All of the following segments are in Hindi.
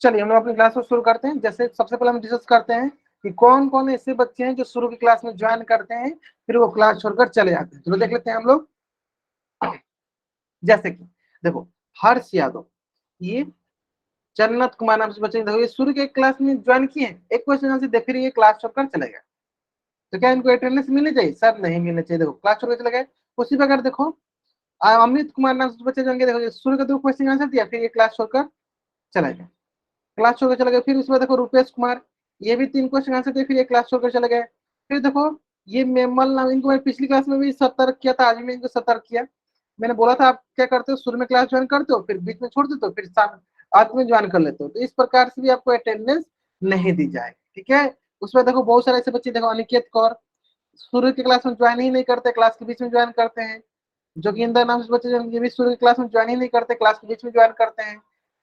चलिए हम लोग अपनी क्लास को शुरू करते हैं। जैसे सबसे पहले हम डिस्कस करते हैं कि कौन कौन ऐसे बच्चे हैं जो शुरू की क्लास में ज्वाइन करते हैं फिर वो क्लास छोड़कर चले जाते हैं। चलो देख लेते हैं हम लोग। जैसे कि देखो हर्ष यादव, ये जन्नत कुमार नाम से बच्चे, देखो ये शुरू के क्लास में ज्वाइन किए हैं, एक क्वेश्चन से देख फिर ये क्लास छोड़कर चले गए, तो क्या इनको अटेंडेंस मिलनी चाहिए? सर नहीं मिलनी चाहिए। देखो क्लास छोड़कर चले गए। उसी प्रकार देखो अमित कुमार नाम से बच्चे जाएंगे, देखो शुरू का 2 क्वेश्चन आंसर दिया फिर ये क्लास छोड़कर चले गए, क्लास छोड़कर चले गए। फिर उसमें देखो रुपेश कुमार, ये भी 3 क्वेश्चन आंसर दिए फिर ये क्लास छोड़कर चले गए। फिर देखो ये मेमल नाम, इनको मैं पिछली क्लास में भी सतर्क किया था, आज भी इनको सतर्क किया। मैंने बोला था आप क्या करते हो, शुरू में क्लास ज्वाइन करते हो फिर बीच में छोड़ देते हो फिर अंत में ज्वाइन कर लेते हो, तो इस प्रकार से भी आपको अटेंडेंस नहीं दी जाएगी, ठीक है। उसमें देखो बहुत सारे ऐसे बच्चे, देखो अनिकेत कौर शुरू की क्लास में ज्वाइन ही नहीं करते, क्लास के बीच में ज्वाइन करते हैं। जोगिंदर नाम से बच्चे ये भी शुरू की क्लास में ज्वाइन ही नहीं करते, क्लास के बीच में ज्वाइन करते हैं।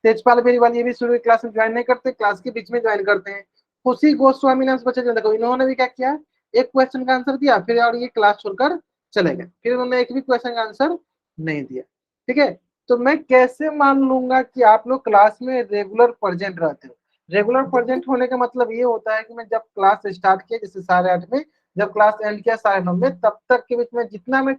तेजपाल बेरीवाल ये भी शुरू की क्लास में ज्वाइन नहीं करते, क्लास के बीच में ज्वाइन करते हैं। खुशी गोस्वामी नाम से बच्चे देखो इन्होंने भी क्या किया, एक क्वेश्चन का आंसर दिया फिर और ये क्लास छोड़कर चले गए, फिर उन्होंने एक भी क्वेश्चन का आंसर नहीं दिया, ठीक है। तो मैं कैसे मान लूंगा कि आप लोग क्लास में रेगुलर प्रेजेंट रहते हो? रेगुलर प्रेजेंट होने का मतलब ये होता है कि मैं जब क्लास स्टार्ट किया जैसे 8:30 में, जब क्लास एंड किया 9:30 में, तब तक के बीच में जितना मैं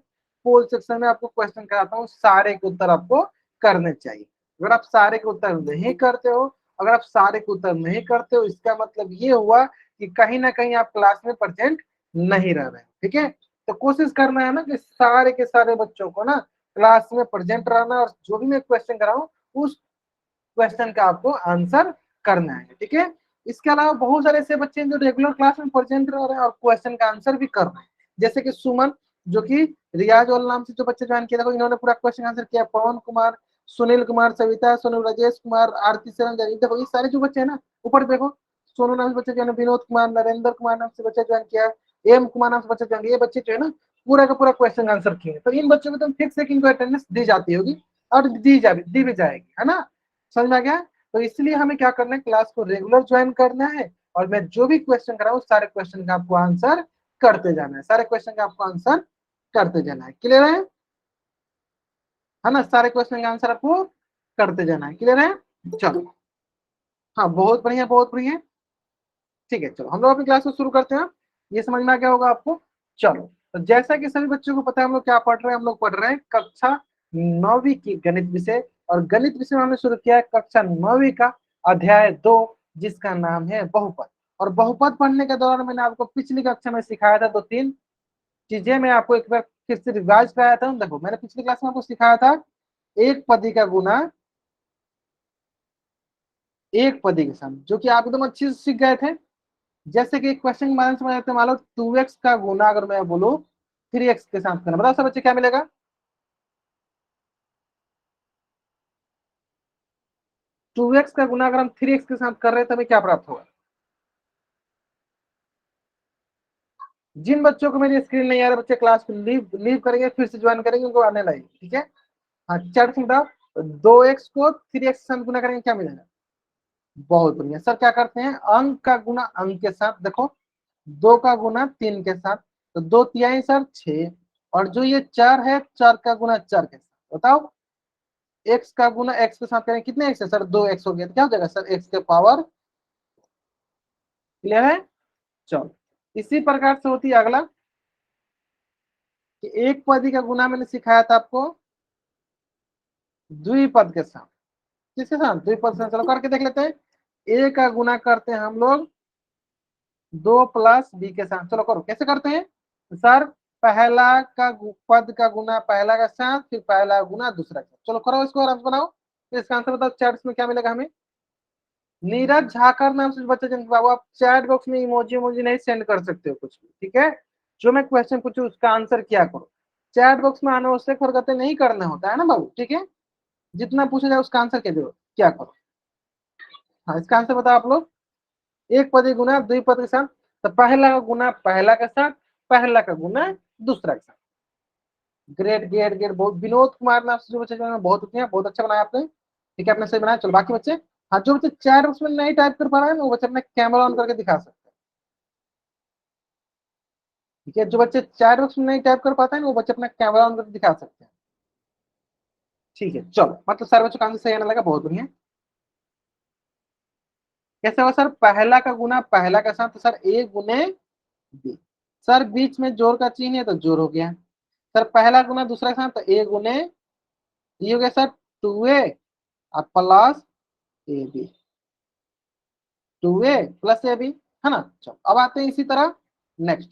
पोल सेक्शन में आपको क्वेश्चन कराता हूँ सारे के उत्तर आपको करने चाहिए। अगर आप सारे के उत्तर नहीं करते हो, अगर आप सारे के उत्तर नहीं करते हो, इसका मतलब ये हुआ कि कहीं ना कहीं आप क्लास में प्रेजेंट नहीं रह रहे हैं, ठीक है। तो कोशिश करना है ना कि सारे के सारे बच्चों को ना क्लास में प्रेजेंट रहना, और जो भी मैं क्वेश्चन कराऊं उस क्वेश्चन का आपको आंसर करना है, ठीक है। इसके अलावा बहुत सारे ऐसे बच्चे हैं जो रेगुलर क्लास में प्रेजेंट रह रहे हैं और क्वेश्चन का आंसर भी कर रहे हैं, जैसे कि सुमन, जो कि रियाज वाल नाम से जो बच्चे ज्वाइन किया, देखो इन्होंने पूरा क्वेश्चन आंसर किया। पवन कुमार, सुनील कुमार, सविता, सोनू, राजेश कुमार, आरती शरण, देखो ये सारे जो बच्चे हैं ना, ऊपर देखो सोनू नाम से बच्चे जो है, विनोद कुमार, नरेंद्र कुमार नाम से बच्चे ज्वाइन किया, एम कुमार नाम से बच्चे ज्वाइन, ये बच्चे जो है ना पूरा का पूरा क्वेश्चन आंसर किए। तो इन बच्चों को तो फिक्स है कि इनको अटेंडेंस दी जाती होगी और दी भी जाएगी, है ना। समझ में आ गया? तो इसलिए हमें क्या करना है, क्लास को रेगुलर ज्वाइन करना है, और मैं जो भी क्वेश्चन कराऊं सारे क्वेश्चन का आपको आंसर करते जाना है, सारे क्वेश्चन का आपको आंसर करते जाना है। क्लियर है ना? सारे क्वेश्चन का आंसर आपको करते जाना है। क्लियर है? चलो, हाँ बहुत बढ़िया बहुत बढ़िया, ठीक है। चलो हम लोग अपनी क्लास को शुरू करते हैं। ये समझ में आ गया होगा आपको। चलो, तो जैसा कि सभी बच्चों को पता है हम लोग क्या पढ़ रहे हैं, हम लोग पढ़ रहे हैं कक्षा 9वीं की गणित विषय, और गणित विषय में हमने शुरू किया है कक्षा 9वीं का अध्याय 2, जिसका नाम है बहुपद। और बहुपद पढ़ने के दौरान मैंने आपको पिछली कक्षा में सिखाया था 2-3 चीजें, मैं आपको एक बार फिर से रिवाइज कराया था। देखो मैंने पिछली क्लास में आपको सिखाया था एक पदी का गुना एक पदी के साथ, जो कि आप एकदम अच्छे से सीख गए थे। जैसे कि क्वेश्चन के बारे में समझ आते हैं, मान लो 2x का गुना अगर मैं बोलूं 3x के साथ करना, बताओ सब बच्चे क्या मिलेगा? 2x का गुना अगर हम 3x के साथ कर रहे हैं तो हमें क्या प्राप्त होगा? जिन बच्चों को मेरी स्क्रीन नहीं आ रहा, बच्चे क्लास को लीव लीव करेंगे, फिर से ज्वाइन करेंगे, उनको आने लगेगी, ठीक है। हाँ चैट में बताओ, 2x को 3x के साथ गुना करेंगे क्या मिलेगा? बहुत बढ़िया सर, क्या करते हैं अंक का गुना अंक के साथ, देखो 2 का गुना 3 के साथ, तो 2 तिहाई सर 6, और जो ये 4 है 4 का गुना 4 के साथ, बताओ एक्स का गुना एक्स के साथ करें, कितने एक्स है सर? 2x हो गया, तो क्या हो जाएगा सर? एक्स के पावर। क्लियर है? चलो, इसी प्रकार से होती है अगला कि एक पदी का गुना मैंने सिखाया था आपको द्विपद के साथ। किसके साथ? द्विपद से। चलो करके देख लेते हैं। ए का गुना करते हैं हम लोग 2 प्लस बी के साथ। चलो करो, कैसे करते हैं सर? पहला का पद का गुना पहला का साथ, फिर पहला गुना दूसरा का। चलो करो इसको आराम से बनाओ। तो इसका आंसर बताओ चैट्स में क्या मिलेगा हमें? नीरज झाकर नाम से बच्चे जिनके बाबू, आप चैट बॉक्स में इमोजी इमोजी नहीं सेंड कर सकते हो कुछ भी, ठीक है। जो मैं क्वेश्चन पूछूं उसका आंसर किया करो। चैट बॉक्स में अनावश्यक हरकतें नहीं करना होता है ना बाबू, ठीक है। जितना पूछा जाए उसका आंसर क्या करो। हाँ इसका आंसर बताओ आप लोग। एक पदी गुना द्विपद के साथ, तो पहला का गुना पहला के साथ, पहला का गुना दूसरा के साथ। ग्रेट ग्रेट ग्रेट, बहुत। विनोद कुमार नाम से जो बच्चे जो बहुत होते हैं, बहुत अच्छा बनाया आपने, ठीक है, आपने सही बनाया। चलो बाकी बच्चे, हाँ जो बच्चे चैट बॉक्स में नहीं टाइप कर पा रहे हैं वो बच्चे अपना कैमरा ऑन करके दिखा सकते हैं, ठीक है। जो बच्चे चैट बॉक्स में नहीं टाइप कर पाते हैं वो बच्चे अपना कैमरा ऑन करके दिखा सकते हैं, ठीक है। चलो मतलब सारे बच्चों का आंसर सही आने लगा, बहुत बढ़िया। कैसे होगा सर, पहला का गुना पहला के साथ, तो सर ए गुने बी। सर बीच में जोड़ का चिन्ह है तो जोड़ हो गया। सर पहला गुना दूसरा के साथ तो ए गुने, ये हो गया सर 2a और plus a b, 2a plus a b, है ना। चलो अब आते हैं इसी तरह नेक्स्ट।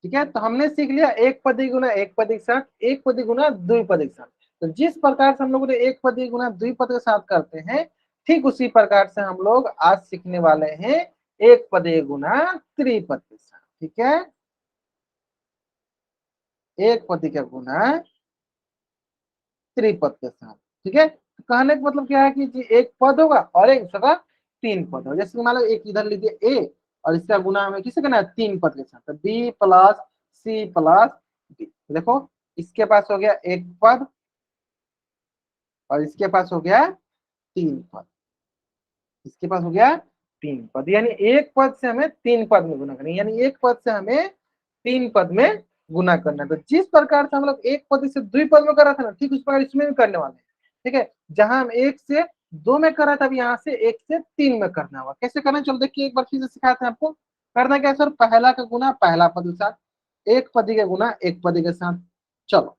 ठीक है, तो हमने सीख लिया एक पदी गुना एक पदी के साथ, एक पदी गुना द्विपदी के साथ। तो जिस प्रकार से हम लोग एक पदी गुना द्विपद के साथ करते हैं, ठीक उसी प्रकार से हम लोग आज सीखने वाले हैं एक पदी गुना त्रिपद के साथ। ठीक है, एक पदी का गुना त्रिपद के साथ। ठीक है, तो कहने का मतलब क्या है कि जी एक पद होगा और एक जगह तीन पद होगा। जैसे मान लो एक इधर लीजिए ए और इसका गुना हमें किसे करना है, तीन पद के साथ, तो b plus c plus d. देखो इसके पास हो गया एक पद और इसके पास हो गया तीन पद, इसके पास हो गया तीन पद, यानी एक पद से हमें तीन पद में गुना करना है, यानी एक पद से हमें तीन पद में गुना करना है। तो जिस प्रकार से हम लोग एक पद से द्विपद में कर रहा था ना, ठीक उस प्रकार इसमें भी करने वाले हैं। ठीक है, जहां हम एक से दो में कर रहा था, अब यहाँ से एक से तीन में करना होगा। कैसे करना है चलो देखिए, एक बार फिर से सिखाते हैं आपको। करना क्या है सर, पहला का गुना पहला पद के साथ, एक पदी का गुना एक पदी के साथ। चलो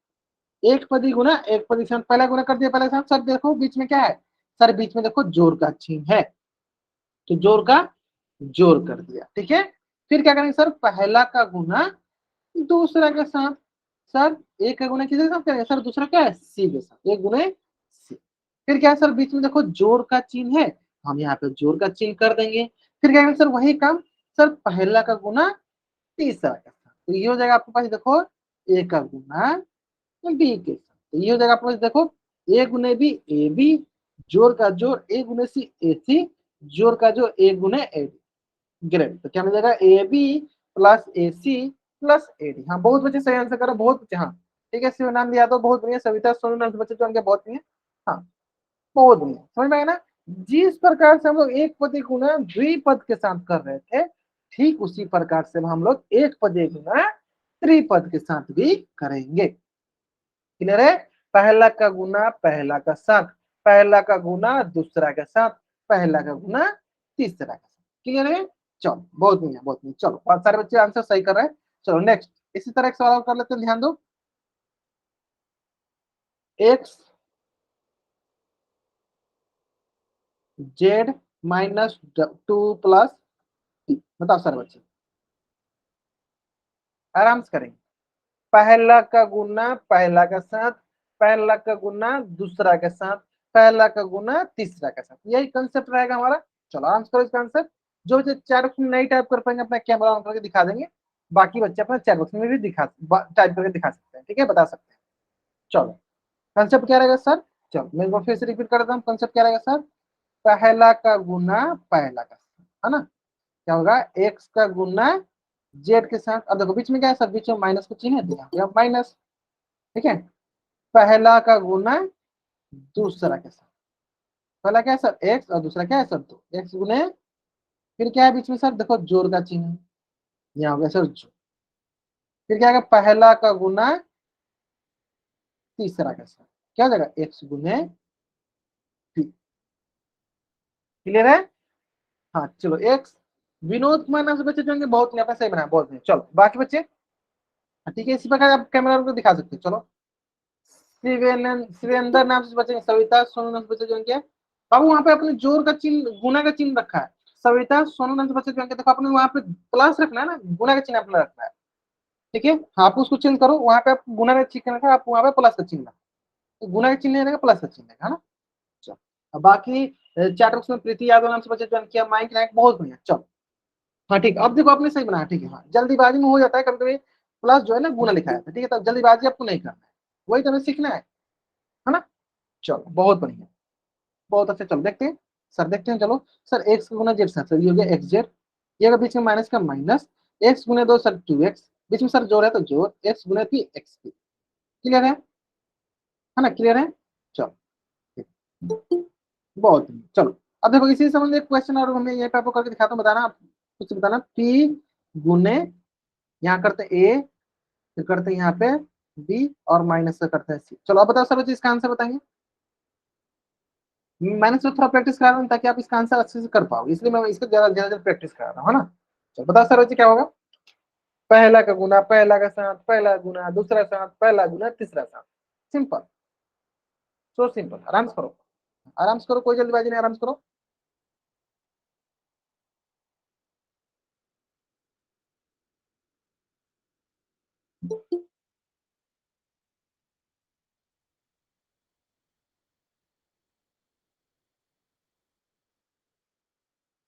एक पदी गुना एक पदी के साथ, पहला गुना कर दिया पहले के साथ। सर देखो बीच में क्या है, सर बीच में देखो जोड़ का चिन्ह है, तो जोड़ का जोड़ कर दिया। ठीक है, फिर क्या करेंगे सर, पहला का गुना दूसरा के साथ। सर एक का गुना किसके साथ करेंगे सर, दूसरा क्या है सी के साथ, एक गुने सी। फिर क्या है सर, बीच में देखो जोड़ का चिन्ह है, हम यहाँ पे जोड़ का चिन्ह कर देंगे। फिर क्या करेंगे सर, वही काम सर पहला का गुना तीसरा के साथ, तो ये हो जाएगा आपके पास देखो ए का गुना बी के साथ, तो ये हो जाएगा आपके पास देखो ए गुने बी ए बी, जोड़ का जोड़ ए गुने सी ए सी, जोड़ का जोड़ ए गुने ए डी। ग्रेट, तो क्या मिल जाएगा a b plus a c plus a d. हाँ बहुत बच्चे सही आंसर करो, बहुत बच्चे। हाँ ठीक है, शिव नाम दिया तो बहुत बढ़िया, सविता सोनू नाम से बच्चे जो उनके बहुत बढ़िया। हाँ बहुत बढ़िया, समझ में आया ना। जिस प्रकार से हम लोग एक पदी गुना द्विपद के साथ कर रहे थे, ठीक उसी प्रकार से हम लोग एक पदी गुना त्रिपद के साथ भी करेंगे। क्लियर है, पहला का गुना पहला का साथ, पहला का गुना दूसरा के साथ, पहला का गुना तीसरा के साथ। क्लियर है, चलो बहुत बढ़िया बहुत बढ़िया। चलो बहुत सारे बच्चे आंसर सही कर रहे हैं। चलो नेक्स्ट इसी तरह एक सवाल और कर लेते हैं, ध्यान दो। X Z minus 2 plus T, बताओ सारे बच्चे, आराम से करेंगे। पहला का गुना पहला का साथ, पहला का गुना दूसरा के साथ, पहला का गुना तीसरा के साथ, यही कंसेप्ट रहेगा हमारा। चलो आराम से करो इसका आंसर। जो बच्चे चैट बॉक्स में नहीं टाइप कर पाएंगे अपना कैमरा ऑन करके दिखा देंगे, बाकी बच्चे अपना चैट बॉक्स में भी दिखा टाइप करके दिखा सकते हैं। ठीक है, बता सकते हैं। चलो कंसेप्ट क्या रहेगा सर, चलो मैं एक बार फिर से रिपीट कर देता हूँ। कंसेप्ट क्या रहेगा सर, पहला का गुना पहला का साथ, है ना। क्या होगा, एक्स का गुना जेड के साथ। अब देखो बीच में क्या है सर, बीच में माइनस को चिन्ह दिया माइनस। ठीक है, पहला का गुना दूसरा के साथ, पहला क्या है सर एक्स और दूसरा क्या है सर दो, एक्स गुने, फिर क्या है बीच में सर देखो जोड़ का चिन्ह, यहाँ हो गया सर जोड़। फिर क्या है पहला का गुना तीसरा के साथ, क्या हो जाएगा एक्स गुने पी। क्लियर है, हाँ चलो एक्स। विनोद कुमार नाम से बच्चे जो होंगे बहुत नहीं, आपने सही बनाया बहुत नहीं। चलो बाकी बच्चे, हाँ, ठीक है इसी प्रकार आप कैमरा को दिखा सकते हैं। चलो शिवेंद्र नाम से बच्चे, सविता सोनू नाम से बच्चे जो होंगे, बाबू वहां पे अपने जोड़ का चिन्ह गुना का चिन्ह रखा है। सविता सोनू नाम से बच्चे जो होंगे, देखो अपने वहां पे प्लस रखना है ना, गुना का चिन्ह अपना रखना है। ठीक है, हाँ आप उसको चेंज करो, वहां पे आप गुना का चिन्ह रखा है, आप वहां पे प्लस का चिन्ह, तो गुना का चिन्ह रहेगा प्लस का चिन्ह रहेगा, है ना। चलो अब बाकी चैट बॉक्स में प्रीति यादव नाम से बच्चे ज्वाइन किया, माइक लाइक बहुत बढ़िया। चलो हाँ ठीक, अब देखो आपने सही बनाया। ठीक है, हाँ जल्दीबाजी में हो जाता है कभी कभी, प्लस जो है ना गुना लिखा जाता है। ठीक है, तब जल्दीबाजी आपको नहीं करना है, वही तो हमें सीखना है ना। चलो बहुत बढ़िया, बहुत अच्छा। चलो देखते हैं सर, देखते हैं चलो। सर एक्स का गुना जेड सर, ये हो गया एक्स जेड, ये अगर बीच में माइनस का माइनस, एक्स गुने दो सर 2x, बीच में सर जोड़ है तो जोड़, एक्स गुने 3 एक्स। क्लियर है ना, क्लियर है। चलो ठीक। बहुत बढ़िया। चलो अब देखो इसी संबंध में एक क्वेश्चन और हमें ये पे आपको करके दिखाता हूँ, बताना आप कुछ बताना। पी गुने, यहाँ करते ए, फिर करते हैं यहाँ पे बी और माइनस से करते हैं सी। चलो अब बताओ सर बच्चे इसका आंसर बताएंगे। मैंने सोचा थोड़ा प्रैक्टिस करा रहा हूँ ताकि आप इसका आंसर अच्छे से कर पाओ, इसलिए मैं इसको ज्यादा ज्यादा प्रैक्टिस करा रहा हूँ, है ना। चलो बताओ सर बच्चे क्या होगा। पहला का गुना, पहला का साथ, पहला गुना दूसरा साथ, पहला गुना तीसरा साथ। Simple, so simple. आराम से करो, आराम से करो, कोई जल्दीबाजी नहीं, आराम से करो।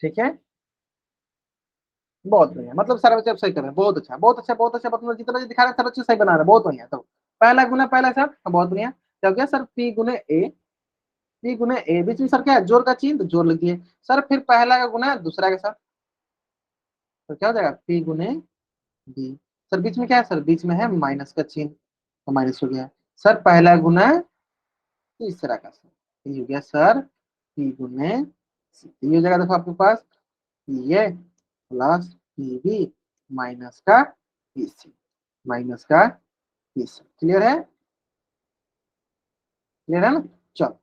ठीक है, बहुत बढ़िया, मतलब सारे बच्चे अब सही कर रहे हैं, बहुत अच्छा बहुत अच्छा बहुत अच्छा, मतलब जितना बच्चे दिखा रहे हैं सब बच्चे सही बना रहे हैं, बहुत बढ़िया। तो पहला गुना पहला साथ, हाँ, बहुत बढ़िया। क्या हो गया सर, पी गुने ए, पी गुने ए, बीच में सर क्या है, जोर का चिन्ह, तो जोर लिख दिए। सर फिर पहला का गुना दूसरा के साथ, तो क्या हो जाएगा, पी गुने बी। सर बीच में क्या है, सर बीच में है माइनस का चिन्ह, तो माइनस हो गया। सर पहला गुना तीसरा का साथ, ये हो गया सर पी गुने सी। ये हो जाएगा देखो आपके पास, P A plus P B minus का पी सी, माइनस का पी सी। क्लियर है, क्लियर है ना। चलो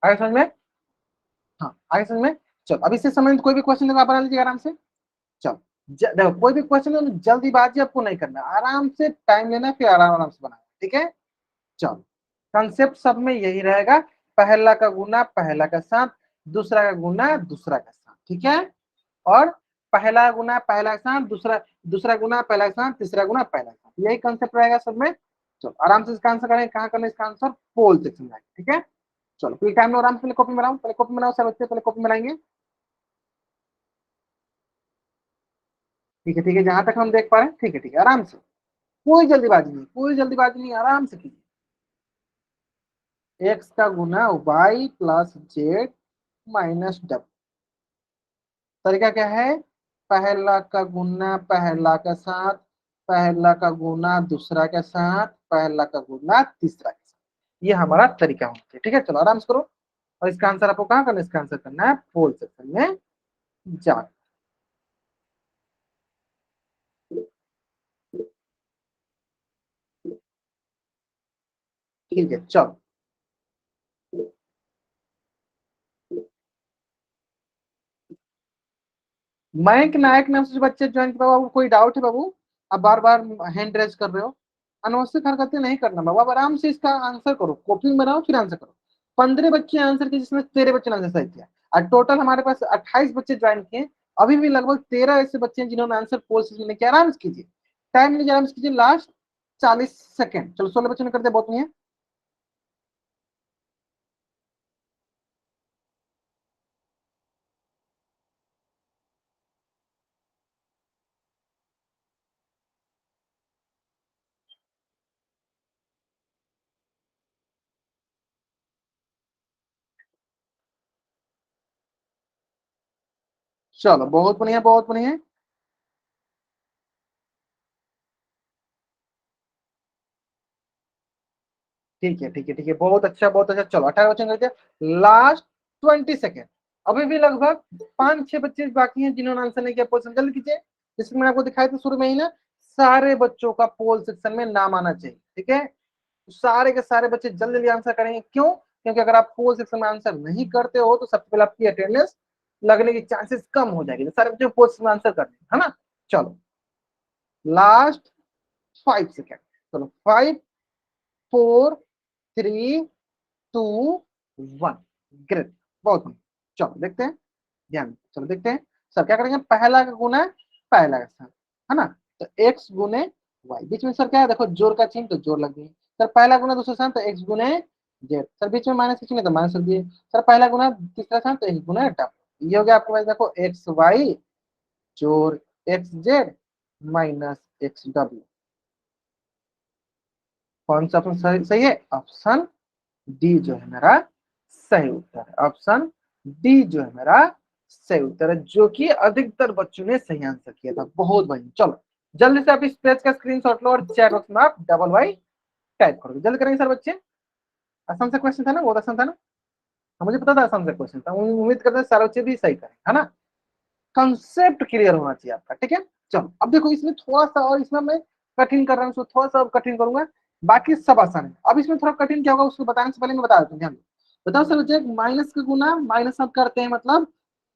आगे समझ में, हाँ आगे समझ में। चलो अब इससे समझ कोई भी क्वेश्चन देखो आप बना लीजिए आराम से। चलो देखो कोई भी क्वेश्चन है जल्दीबाजी आपको नहीं करना, आराम से टाइम लेना है, फिर आराम आराम से बनाना, ठीक है। चलो कंसेप्ट सब में यही रहेगा, पहला का गुना पहला का साथ, दूसरा का गुना दूसरा का साथ, ठीक है। और पहला गुना पहला का साथ, दूसरा दूसरा गुना पहला का साथ, तीसरा गुना पहला का साथ, यही कंसेप्ट रहेगा सब में। चलो आराम से इसका आंसर करें, कहाँ करना इसका आंसर, पोल सेक्शन में, ठीक है। चलो फिर टाइम लो, आराम से पहले कॉपी बनाओ, पहले कॉपी बनाओ सब बच्चे, पहले कॉपी बनाएंगे। ठीक है ठीक है, जहां तक हम देख पा रहे हैं, ठीक है ठीक है, आराम से, कोई जल्दीबाजी नहीं, कोई जल्दीबाजी नहीं, आराम से कीजिए। एक्स का गुना Y plus Z minus W. तरीका क्या है, पहला का गुना पहला का साथ, पहला का गुना दूसरा के साथ, पहला का गुना तीसरा के साथ, ये हमारा तरीका होता है, ठीक है। चलो आराम से करो, और इसका आंसर आपको कहाँ करना है, इसका आंसर करना है फोल सेक्शन में जा। ठीक है चलो। मयंक नायक नाम से जो बच्चे ज्वाइन किया, बाबू कोई डाउट है बाबू, आप बार बार हैंड रेज कर रहे हो, अनावश्यक हरकतें नहीं करना बाबू, आप आराम से इसका आंसर करो, कॉपी में बनाओ फिर आंसर करो। 15 बच्चे आंसर किए जिसमें 13 बच्चे ने आंसर सही किया, और टोटल हमारे पास 28 बच्चे ज्वाइन किए। अभी भी लगभग 13 ऐसे बच्चे हैं जिन्होंने आंसर पोस्ट में किया, आराम से कीजिए, टाइम लीजिए, आराम से कीजिए, लास्ट 40 सेकेंड। चलो 16 बच्चों ने कर दिया, बहुत नहीं है। चलो बहुत बढ़िया बहुत बढ़िया। ठीक है ठीक है ठीक है, बहुत अच्छा बहुत अच्छा। चलो 18 बच्चे कर दिया, लास्ट 20 सेकेंड। अभी भी लगभग 5-6 बच्चे बाकी हैं जिन्होंने आंसर नहीं किया, पोल जल्दी कीजिए। जिसमें मैंने आपको दिखाया था शुरू में ही ना, सारे बच्चों का पोल सेक्शन में नाम आना चाहिए, ठीक है। तो सारे के सारे बच्चे जल्दी जल्दी आंसर करेंगे, क्यों, क्योंकि अगर आप पोल सेक्शन में आंसर नहीं करते हो तो सबसे पहले आपकी अटेंडेंस लगने की चांसेस कम हो जाएगी, तो सारे बच्चे पोल सेक्शन में आंसर करते हैं, है ना। चलो लास्ट 5 सेकेंड। चलो 5 4 3 2 1। ग्रेट, बहुत बढ़िया। चलो देखते हैं, ध्यान, चलो देखते हैं। सर क्या करेंगे, पहला का गुना पहला का साथ, है ना। तो एक्स गुने वाई, बीच में सर क्या है, देखो जोर का चिन्ह, तो जोर लग गई। सर पहला गुना दूसरा साथ, तो एक्स गुने जेड। सर बीच में माइनस का चिन्ह है, तो माइनस कर दिए। सर पहला गुना तीसरा साथ, तो एक्स गुना डब्ल्यू। ये हो गया आपके पास, देखो एक्स वाई जोर x Z minus x W. कौन सा ऑप्शन सही सही है, ऑप्शन डी जो है मेरा सही उत्तर है, ऑप्शन डी जो है मेरा सही उत्तर है, जो कि अधिकतर बच्चों ने सही आंसर किया था, बहुत बढ़िया। चलो जल्दी से आप इस पेज का स्क्रीनशॉट लो और चैट बॉक्स में आप डबल वाई टाइप करो, जल्दी करेंगे सर बच्चे। आसान सा क्वेश्चन था ना, बहुत आसान था ना, हाँ, मुझे पता था आसान सा क्वेश्चन था, उम्मीद करते हैं सारे बच्चे भी सही करें, है ना। कंसेप्ट क्लियर होना चाहिए आपका, ठीक है। चलो अब देखो इसमें थोड़ा सा, और इसमें मैं कठिन कर रहा हूँ, थोड़ा सा कठिन करूंगा, बाकी सब आसान है। अब इसमें थोड़ा कठिन क्या होगा उसको बताने से पहले मैं बता देता हूँ, ध्यान दो। बताओ सर बच्चे, माइनस का गुना माइनस आप करते हैं मतलब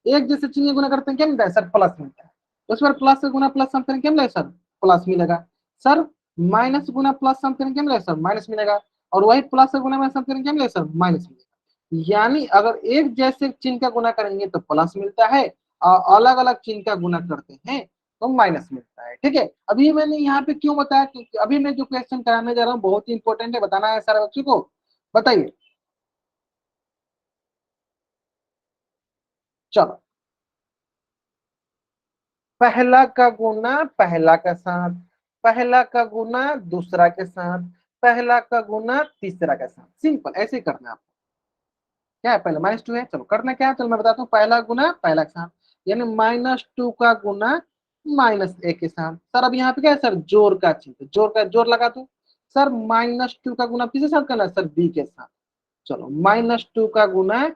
एक जैसे चिन्ह गुना करते हैं क्या मिलता है सर? प्लस मिलता है। उस पर प्लस का गुना प्लस सम करेंगे क्या मिलेगा सर? प्लस मिलेगा। सर माइनस गुना प्लस सम करेंगे क्या मिलेगा सर? माइनस मिलेगा। और वही प्लस का गुना माइनस सम करेंगे क्या मिलेगा सर? माइनस मिलेगा। यानी अगर एक जैसे चिन्ह का गुना करेंगे तो प्लस मिलता है, और अलग अलग चिन्ह का गुना करते हैं तो माइनस मिलता है। ठीक है, अभी मैंने यहाँ पे क्यों बताया, क्योंकि अभी मैं जो क्वेश्चन कराने जा रहा हूँ बहुत ही इंपॉर्टेंट है, बताना है सारे बच्चों को। बताइए। चलो, पहला का गुना पहला के साथ, पहला का गुना दूसरा के साथ, पहला का गुना तीसरा के साथ, सिंपल ऐसे ही करना है आपको। क्या है? पहले -2 है, चलो करना क्या है, चलो मैं बताता हूँ। पहला गुना पहला के साथ, यानी -2 का गुना -1 के साथ। सर अब यहाँ पे क्या है सर? जोर का चिन्ह, जोर का जोर लगा दो। सर -2 का गुना किसके साथ करना है सर? बी के साथ। चलो -2 का गुना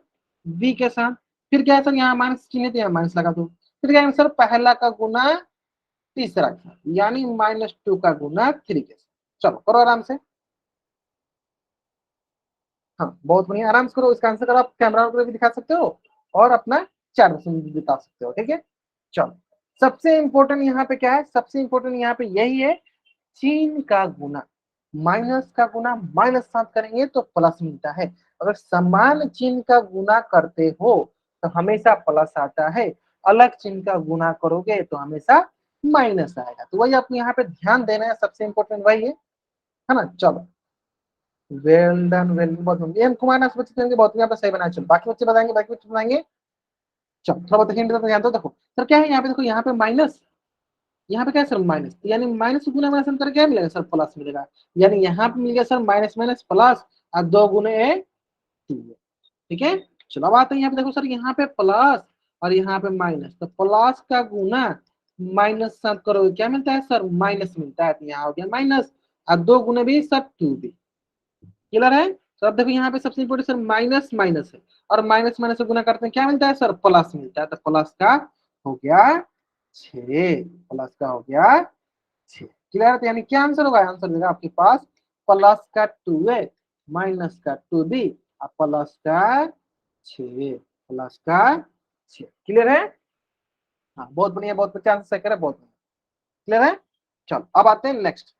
बी के साथ, फिर क्या है सर? यहाँ माइनस चिन्ह है तो यहाँ माइनस लगा दो। फिर क्या है सर? पहला का गुना तीसरा के साथ, यानी -2 का गुना 3 के साथ। चलो करो आराम से। हाँ बहुत बढ़िया, आराम से करो। इसका आंसर करो, आप कैमरा पर भी दिखा सकते हो और अपना चैट में भी बता सकते हो। ठीक है, चलो। सबसे इंपॉर्टेंट यहाँ पे क्या है? सबसे इंपॉर्टेंट यहाँ पे यही है, चिन्ह का गुना। माइनस का गुना माइनस साथ करेंगे तो प्लस मिलता है। अगर समान चिन्ह का गुना करते हो तो हमेशा प्लस आता है, अलग चिन्ह का गुना करोगे तो हमेशा माइनस आएगा। तो वही आपको यहाँ पे ध्यान देना है, सबसे इंपॉर्टेंट वही है ना? चलो, वेल डन, वेल डन, बहुत बढ़िया। एम कुमार नाथ बच्चे करेंगे, बहुत यहाँ पे सही बनाया। चलो बाकी बच्चे बताएंगे, बाकी बच्चे बताएंगे। चलो थोड़ा बहुत हिंट ध्यान दो। देखो सर क्या है यहाँ पे, देखो यहाँ पे माइनस, यहाँ पे क्या है सर? माइनस, यानी माइनस गुना माइनस अंतर क्या मिलेगा सर? प्लस मिलेगा। यानी यहाँ पे मिल गया सर माइनस माइनस प्लस, और 2 गुने 2। ठीक है, चलो अब आते हैं यहाँ पे। देखो सर यहाँ पे प्लस और यहाँ पे माइनस, तो प्लस का गुना माइनस साथ करोगे क्या मिलता है सर? माइनस मिलता है। तो यहाँ हो गया माइनस, और 2 गुने भी सर 2 भी। क्लियर है? तो अब देखो यहाँ पे सबसे इंपोर्टेंट सर माइनस माइनस है, और माइनस माइनस से गुना करते हैं क्या मिलता है सर? प्लस मिलता है। तो प्लस का हो गया 6, प्लस का हो गया 6। क्लियर है? तो यानी क्या आंसर होगा? आंसर देगा आपके पास प्लस का 2a माइनस का 2b और प्लस का 6, प्लस का 6। क्लियर है? हाँ बहुत बढ़िया, बहुत अच्छा आंसर सही करे, बहुत बढ़िया। क्लियर है? चलो अब आते हैं नेक्स्ट।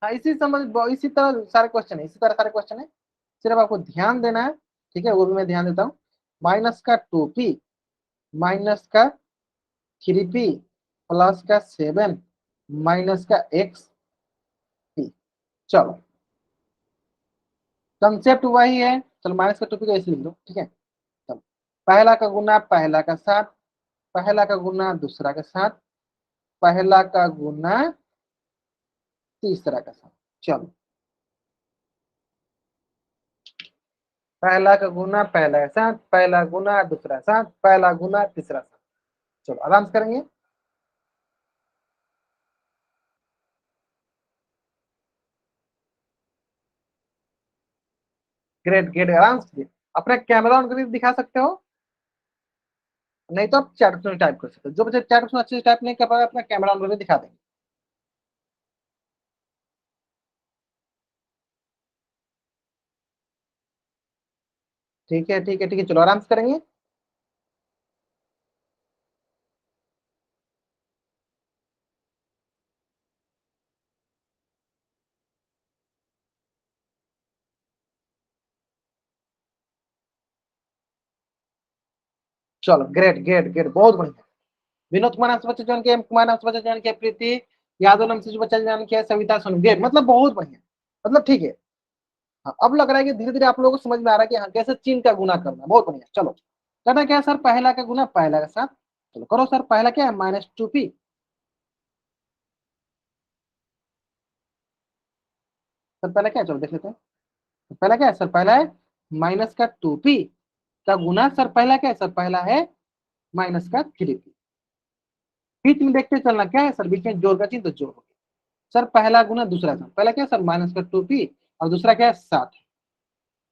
हाँ इसी समझ, इसी तरह सारे क्वेश्चन है, इसी तरह सारे क्वेश्चन है, सिर्फ आपको ध्यान देना है। ठीक है, वो भी मैं ध्यान देता हूँ। माइनस का 2p माइनस का 3p प्लस का 7 माइनस का xp। चलो कंसेप्ट वही है। चलो माइनस का 2p को ऐसे लिख दो। ठीक है, चलो पहला का गुना पहला का साथ, पहला का गुना दूसरा के साथ, पहला का गुना तीसरा का साथ। चलो पहला का गुना पहला के साथ, पहला गुना दूसरा साथ, पहला गुना तीसरा साथ। चलो आराम से करेंगे। ग्रेट ग्रेट, आराम से अपना कैमरा ऑन करके दिखा सकते हो, नहीं तो आप चैट में टाइप कर सकते हो। जो बच्चे चैट में अच्छे से टाइप नहीं कर पाए अपना कैमरा ऑन करके दिखा देंगे। ठीक है ठीक है ठीक है, चलो आराम से करेंगे। चलो ग्रेट ग्रेट ग्रेट, बहुत बढ़िया। विनोद कुमार नाम से बच्चा ज्वाइन किया, एम कुमार नाम से बच्चा ज्वाइन किया, प्रीति यादव नाम से जो बच्चा ज्वाइन किया, सविता सोनू, ग्रेट, मतलब बहुत बढ़िया। मतलब ठीक है। हाँ अब लग रहा है कि धीरे धीरे आप लोगों को समझ में आ रहा है कि हाँ कैसे चिन्ह का गुना करना। बहुत बढ़िया। चलो करना क्या है सर? पहला का गुना पहला के साथ। चलो करो सर, पहला क्या है? -2p। सर पहला क्या है? चलो देख लेते हैं। तो पहला क्या है सर? पहला है माइनस का 2p का गुना, सर पहला क्या है सर? पहला है माइनस का 3p। बीच में देखते चलना क्या है सर? बीच में जोड़ का चिन्ह तो जोड़ हो गया। सर पहला गुना दूसरा था, पहला क्या है सर? -2p, और दूसरा क्या है? 7।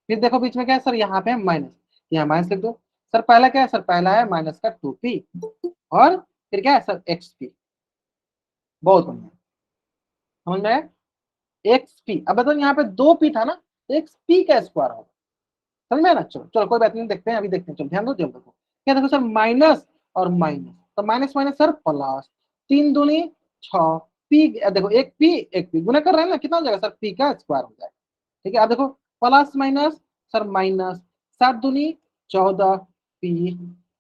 फिर देखो बीच में क्या है सर? यहाँ पे माइनस, यहाँ माइनस लिख दो। सर पहला क्या है सर? पहला है माइनस का 2p, और फिर क्या है सर? xp। बहुत बढ़िया, समझ में आया? xp। अब बताओ यहाँ पे 2p था ना, xp का स्क्वायर होगा। समझ में ना? चलो चलो कोई बात नहीं, देखते हैं, अभी देखते हैं, चलो ध्यान दो, जल्द देखो क्या, देखो सर माइनस और माइनस, तो माइनस माइनस सर प्लस, 3 दूनी 6, पी देखो एक पी गुना कर रहे हैं ना, कितना हो जाएगा सर, पी का स्क्वायर हो जाएगा। ठीक है, अब देखो प्लस माइनस सर माइनस, 7 दूनी 14 P,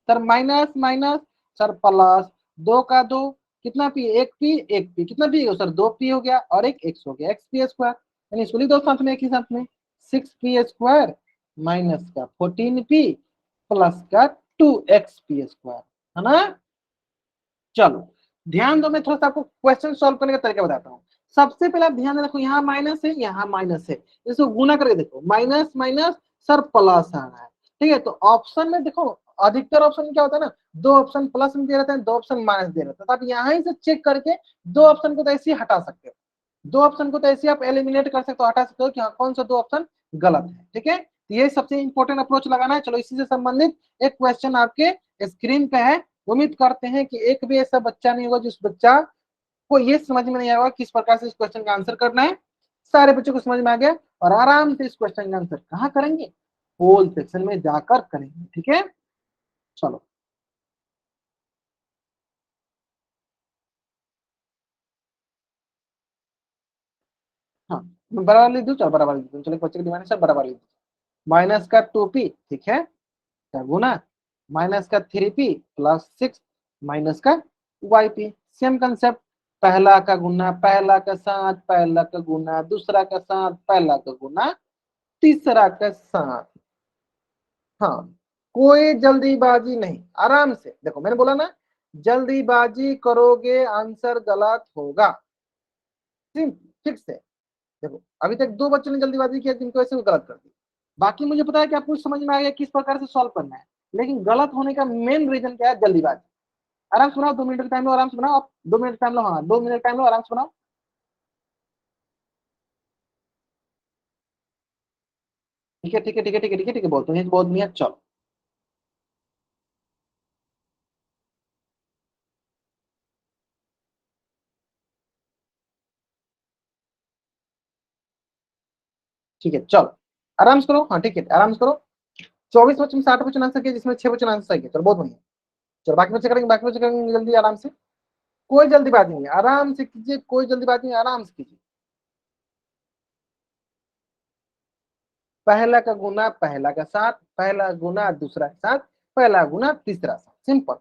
sir minus minus sir plus, 2 का 2 कितना पी, एक पी कितना पी सर, 2 पी हो गया और एक एक्स हो गया, एक्स पी स्क्वायर, यानी इसको लिख दो साथ में, एक ही साथ में, 6 पी स्क्वायर माइनस का 14 पी प्लस का 2 एक्स पी स्क्वायर, है ना? चलो ध्यान दो, मैं थोड़ा सा आपको क्वेश्चन सॉल्व करने का तरीका बताता हूँ। सबसे पहले आप ध्यान रखो, यहाँ माइनस है यहाँ माइनस है, इसको गुना करके देखो, माइनस माइनस सर प्लस आ रहा है। ठीक है, तो ऑप्शन में देखो, अधिकतर ऑप्शन क्या होता है ना, 2 ऑप्शन प्लस में दे रहते हैं, 2 ऑप्शन माइनस दे रहते हैं, तो आप यहाँ ही से चेक करके 2 ऑप्शन को तो ऐसे ही हटा सकते हो, 2 ऑप्शन को तो ऐसे आप एलिमिनेट कर सकते हो, हटा सकते हो कि हाँ कौन सा 2 ऑप्शन गलत है। ठीक है, तो ये सबसे इंपॉर्टेंट अप्रोच लगाना है। चलो इसी से संबंधित एक क्वेश्चन आपके स्क्रीन पे है, उम्मीद करते हैं कि एक भी ऐसा बच्चा नहीं होगा जिस बच्चा को ये समझ में नहीं आएगा किस प्रकार से इस क्वेश्चन का आंसर करना है। सारे बच्चों को समझ में आ गया और आराम से इस क्वेश्चन का आंसर कहाँ करेंगे, पोल सेक्शन में जाकर करेंगे। ठीक है, चलो हाँ, मैं बराबर लिख दूं, चलो बराबर लिख दूं, चलो क्वेश्चन की डिमांड है बराबर लिख दूं, माइनस का 2 पी, ठीक है, क्या गुना माइनस का 3 पी प्लस 6 माइनस का वाई पी, सेम कंसेप्ट, पहला का गुना पहला का साथ, पहला का गुना दूसरा का साथ, पहला का गुना तीसरा का साथ। हाँ, कोई जल्दीबाजी नहीं, आराम से देखो, मैंने बोला ना, जल्दीबाजी करोगे आंसर गलत होगा, ठीक से। देखो अभी तक 2 बच्चों ने जल्दीबाजी किया जिनको ऐसे गलत कर दी, बाकी मुझे पता है कि आपको समझ में आ गया किस प्रकार से सॉल्व करना है, लेकिन गलत होने का मेन रीजन क्या है, जल्दीबाजी। आराम से बनाओ, 2 मिनट का टाइम लो, आराम से बनाओ, आप 2 मिनट टाइम लो, हाँ 2 मिनट टाइम लो, आराम से बनाओ। ठीक है ठीक है ठीक है ठीक है ठीक है ठीक है, बहुत बढ़िया बहुत बढ़िया, चलो ठीक है, चलो आराम से करो, हाँ ठीक है आराम से करो। 24 बच्चों में 60 क्वेश्चन आंसर किए, जिसमें 6 क्वेश्चन आंसर सही है, चलो बहुत बढ़िया। चलो बाकी बच्चे करेंगे, बाकी बच्चे करेंगे जल्दी आराम से, कोई जल्दीबाजी नहीं है, आराम से कीजिए, कोई जल्दीबाजी नहीं, आराम से कीजिए। पहला का गुना पहला का साथ, पहला गुना दूसरा के साथ, पहला गुना तीसरा साथ, सिंपल।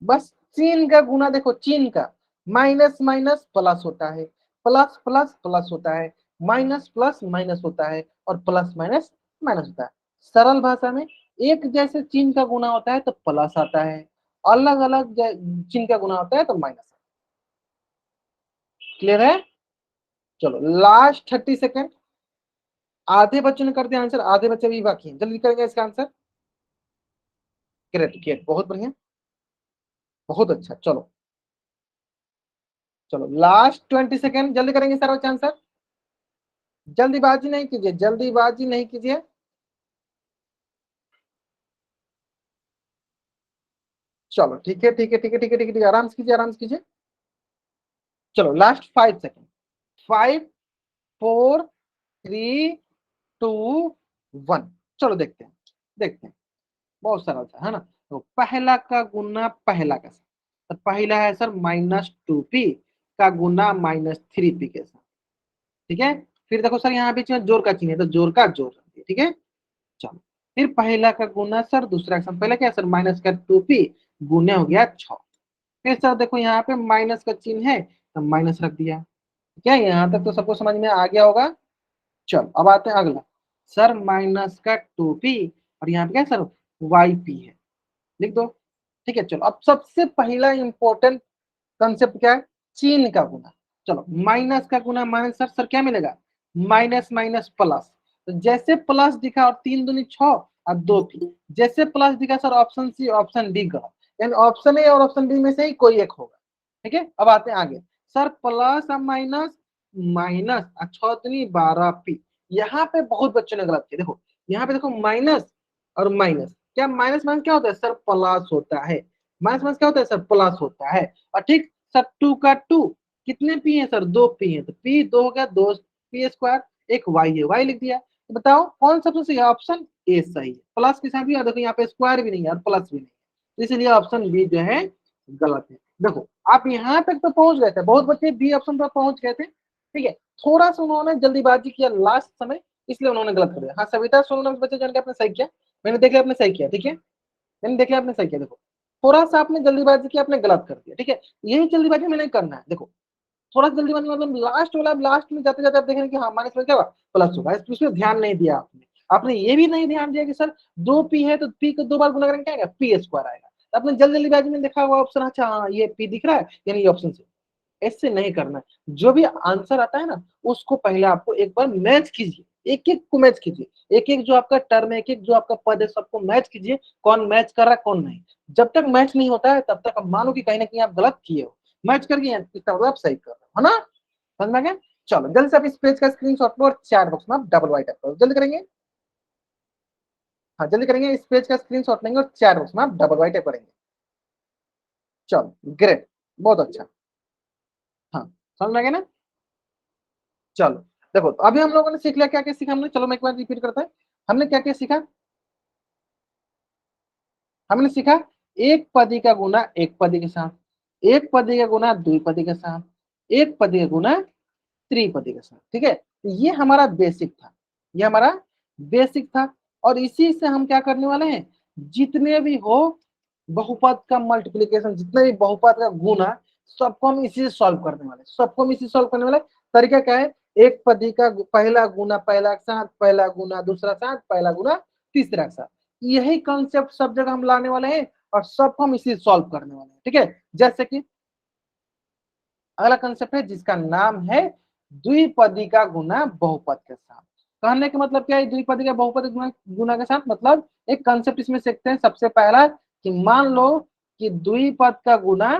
बस चीन का गुना देखो, चीन का माइनस माइनस प्लस होता है, प्लस प्लस प्लस होता है, माइनस प्लस माइनस होता है और प्लस माइनस माइनस होता है। सरल भाषा में एक जैसे चिन्ह का गुना होता है तो प्लस आता है, अलग अलग चिन्ह का गुना होता है तो माइनस। क्लियर है? चलो लास्ट 30 सेकेंड, आधे बच्चों ने कर दिया आंसर, आधे बच्चे भी बाकी हैं, जल्दी करेंगे इसका आंसर। ग्रेट ग्रेट, बहुत बढ़िया, बहुत अच्छा, चलो चलो लास्ट 20 सेकेंड, जल्दी करेंगे सारा बच्चा आंसर, जल्दीबाजी नहीं कीजिए, जल्दीबाजी नहीं कीजिए। चलो ठीक है ठीक है ठीक है ठीक है ठीक है ठीक है, आराम से कीजिए आराम से कीजिए। चलो लास्ट 5 सेकेंड, 5 4 3 2 1, चलो देखते हैं देखते हैं, बहुत सरल था है ना। तो पहला का गुना पहला का साथ, तो पहला है सर -2p का गुना -3p के साथ, ठीक है। फिर देखो सर यहाँ बीच में जोड़ का चिन्ह है, तो जोड़ का जोड़ रख दिया, ठीक है। चलो फिर पहला का गुना सर दूसरा का साथ, पहला क्या है सर माइनस का 2p गुने हो गया 6, फिर सर देखो यहाँ पे माइनस का चिन्ह है तो माइनस रख दिया। क्या यहाँ तक तो सबको समझ में आ गया होगा। चलो अब आते हैं अगला, सर माइनस का 2p और यहाँ पे क्या है सर yp है, लिख दो। ठीक है, चलो अब सबसे पहला इंपॉर्टेंट कंसेप्ट क्या है, चिन्ह का गुना। चलो माइनस का गुना माइनस, सर सर क्या मिलेगा, माइनस माइनस प्लस, तो जैसे प्लस दिखा और 3 दूनी 6 और 2p, जैसे प्लस दिखा sir option c option d गलत, यानी ऑप्शन ए और ऑप्शन डी में से ही कोई एक होगा। ठीक है, अब आते हैं आगे, सर प्लस और माइनस, माइनस 6 दूनी 12p, यहाँ पे बहुत बच्चों ने गलत किया, देखो यहाँ पे देखो माइनस और माइनस, क्या माइनस माइनस क्या होता है सर प्लस होता है, माइनस माइनस क्या होता है सर प्लस होता है। और ठीक सर 2 का 2 कितने पी है सर 2 पी है, तो पी 2 हो गया 2 पी स्क्वायर, एक वाई है, वाई लिख दिया। तो बताओ कौन सा सही है? ऑप्शन ए सही है। प्लस के साथ भी, और देखो यहाँ पे स्क्वायर भी नहीं है और प्लस भी नहीं है, तो इसलिए ऑप्शन बी जो है गलत है। देखो आप यहाँ तक तो पहुंच गए थे, बहुत बच्चे बी ऑप्शन पर पहुंच गए थे, ठीक है। थोड़ा सा उन्होंने जल्दीबाजी किया लास्ट समय, इसलिए उन्होंने गलत कर दिया। हाँ सविता सोनम बच्चे जान के आपने सही किया, मैंने देख लिया आपने सही किया, ठीक है, मैंने देख लिया आपने सही किया। देखो थोड़ा सा आपने जल्दीबाजी की, आपने गलत कर दिया, ठीक है। यही जल्दीबाजी मैंने करना है। देखो थोड़ा सा जल्दीबाजी मतलब लास्ट वाला, लास्ट में जाते जाते आप देखेंगे कि हाँ माइनस में क्या हुआ, प्लस होगा, इसमें ध्यान नहीं दिया आपने। आपने ये भी नहीं ध्यान दिया कि सर दो पी है तो पी को दो बार गुना करेंगे क्या आएगा, पी स्क्वायर आएगा। तो आपने जल्दीबाजी में देखा हुआ ऑप्शन, अच्छा हाँ ये पी दिख रहा है यानी ये ऑप्शन से। ऐसे नहीं करना है। जो भी आंसर आता है ना उसको पहले आपको एक बार मैच कीजिए, एक एक को मैच कीजिए, एक एक जो आपका टर्म है, एक एक जो आपका पद है, सबको मैच कीजिए, कौन मैच कर रहा है कौन नहीं। जब तक मैच नहीं होता है तब तक आप मानो कि कहीं ना कहीं आप गलत किए हो, मैच करके इसका मतलब आप सही कर रहे हो, है ना, समझ में आ गया। चलो जल्दी से आप इस पेज का स्क्रीनशॉट लो और चैट बॉक्स में आप डबल वाइट करो, जल्दी करेंगे। हाँ जल्दी करेंगे, इस पेज का स्क्रीनशॉट लेंगे और चैट बॉक्स में आप डबल वाइट करेंगे। चलो ग्रेट, बहुत अच्छा। हाँ समझ में आ गया ना। चलो देखो तो अभी हम लोगों ने सीख लिया, क्या क्या सीखा हमने, चलो मैं एक बार रिपीट करता है। हमने क्या क्या सीखा? हमने सीखा एक पदी का गुना एक पदी के साथ, एक पदी का गुना द्विपदी के साथ, एक पदी का गुना त्रिपदी के साथ, ठीक है। तो ये हमारा बेसिक था, ये हमारा बेसिक था। और इसी से हम क्या करने वाले हैं, जितने भी हो बहुपद का मल्टीप्लीकेशन, जितने भी बहुपद का गुना, सबको हम इसी से सॉल्व करने वाले, सबको हम इसी सॉल्व करने वाले। तरीका क्या है, एक पदी का पहला गुना पहला के साथ, पहला गुना दूसरा साथ, पहला गुना तीसरा के साथ, यही कॉन्सेप्ट सब जगह हम लाने वाले हैं और सबको हम इसी सॉल्व करने वाले हैं, ठीक है। जैसे कि अगला कंसेप्ट है जिसका नाम है द्विपदी का गुना बहुपद के साथ। कहने का मतलब क्या है, द्विपदी का बहुपद गुना गुना के साथ, मतलब एक कंसेप्ट इसमें सीखते हैं। सबसे पहला कि मान लो कि द्विपद का गुना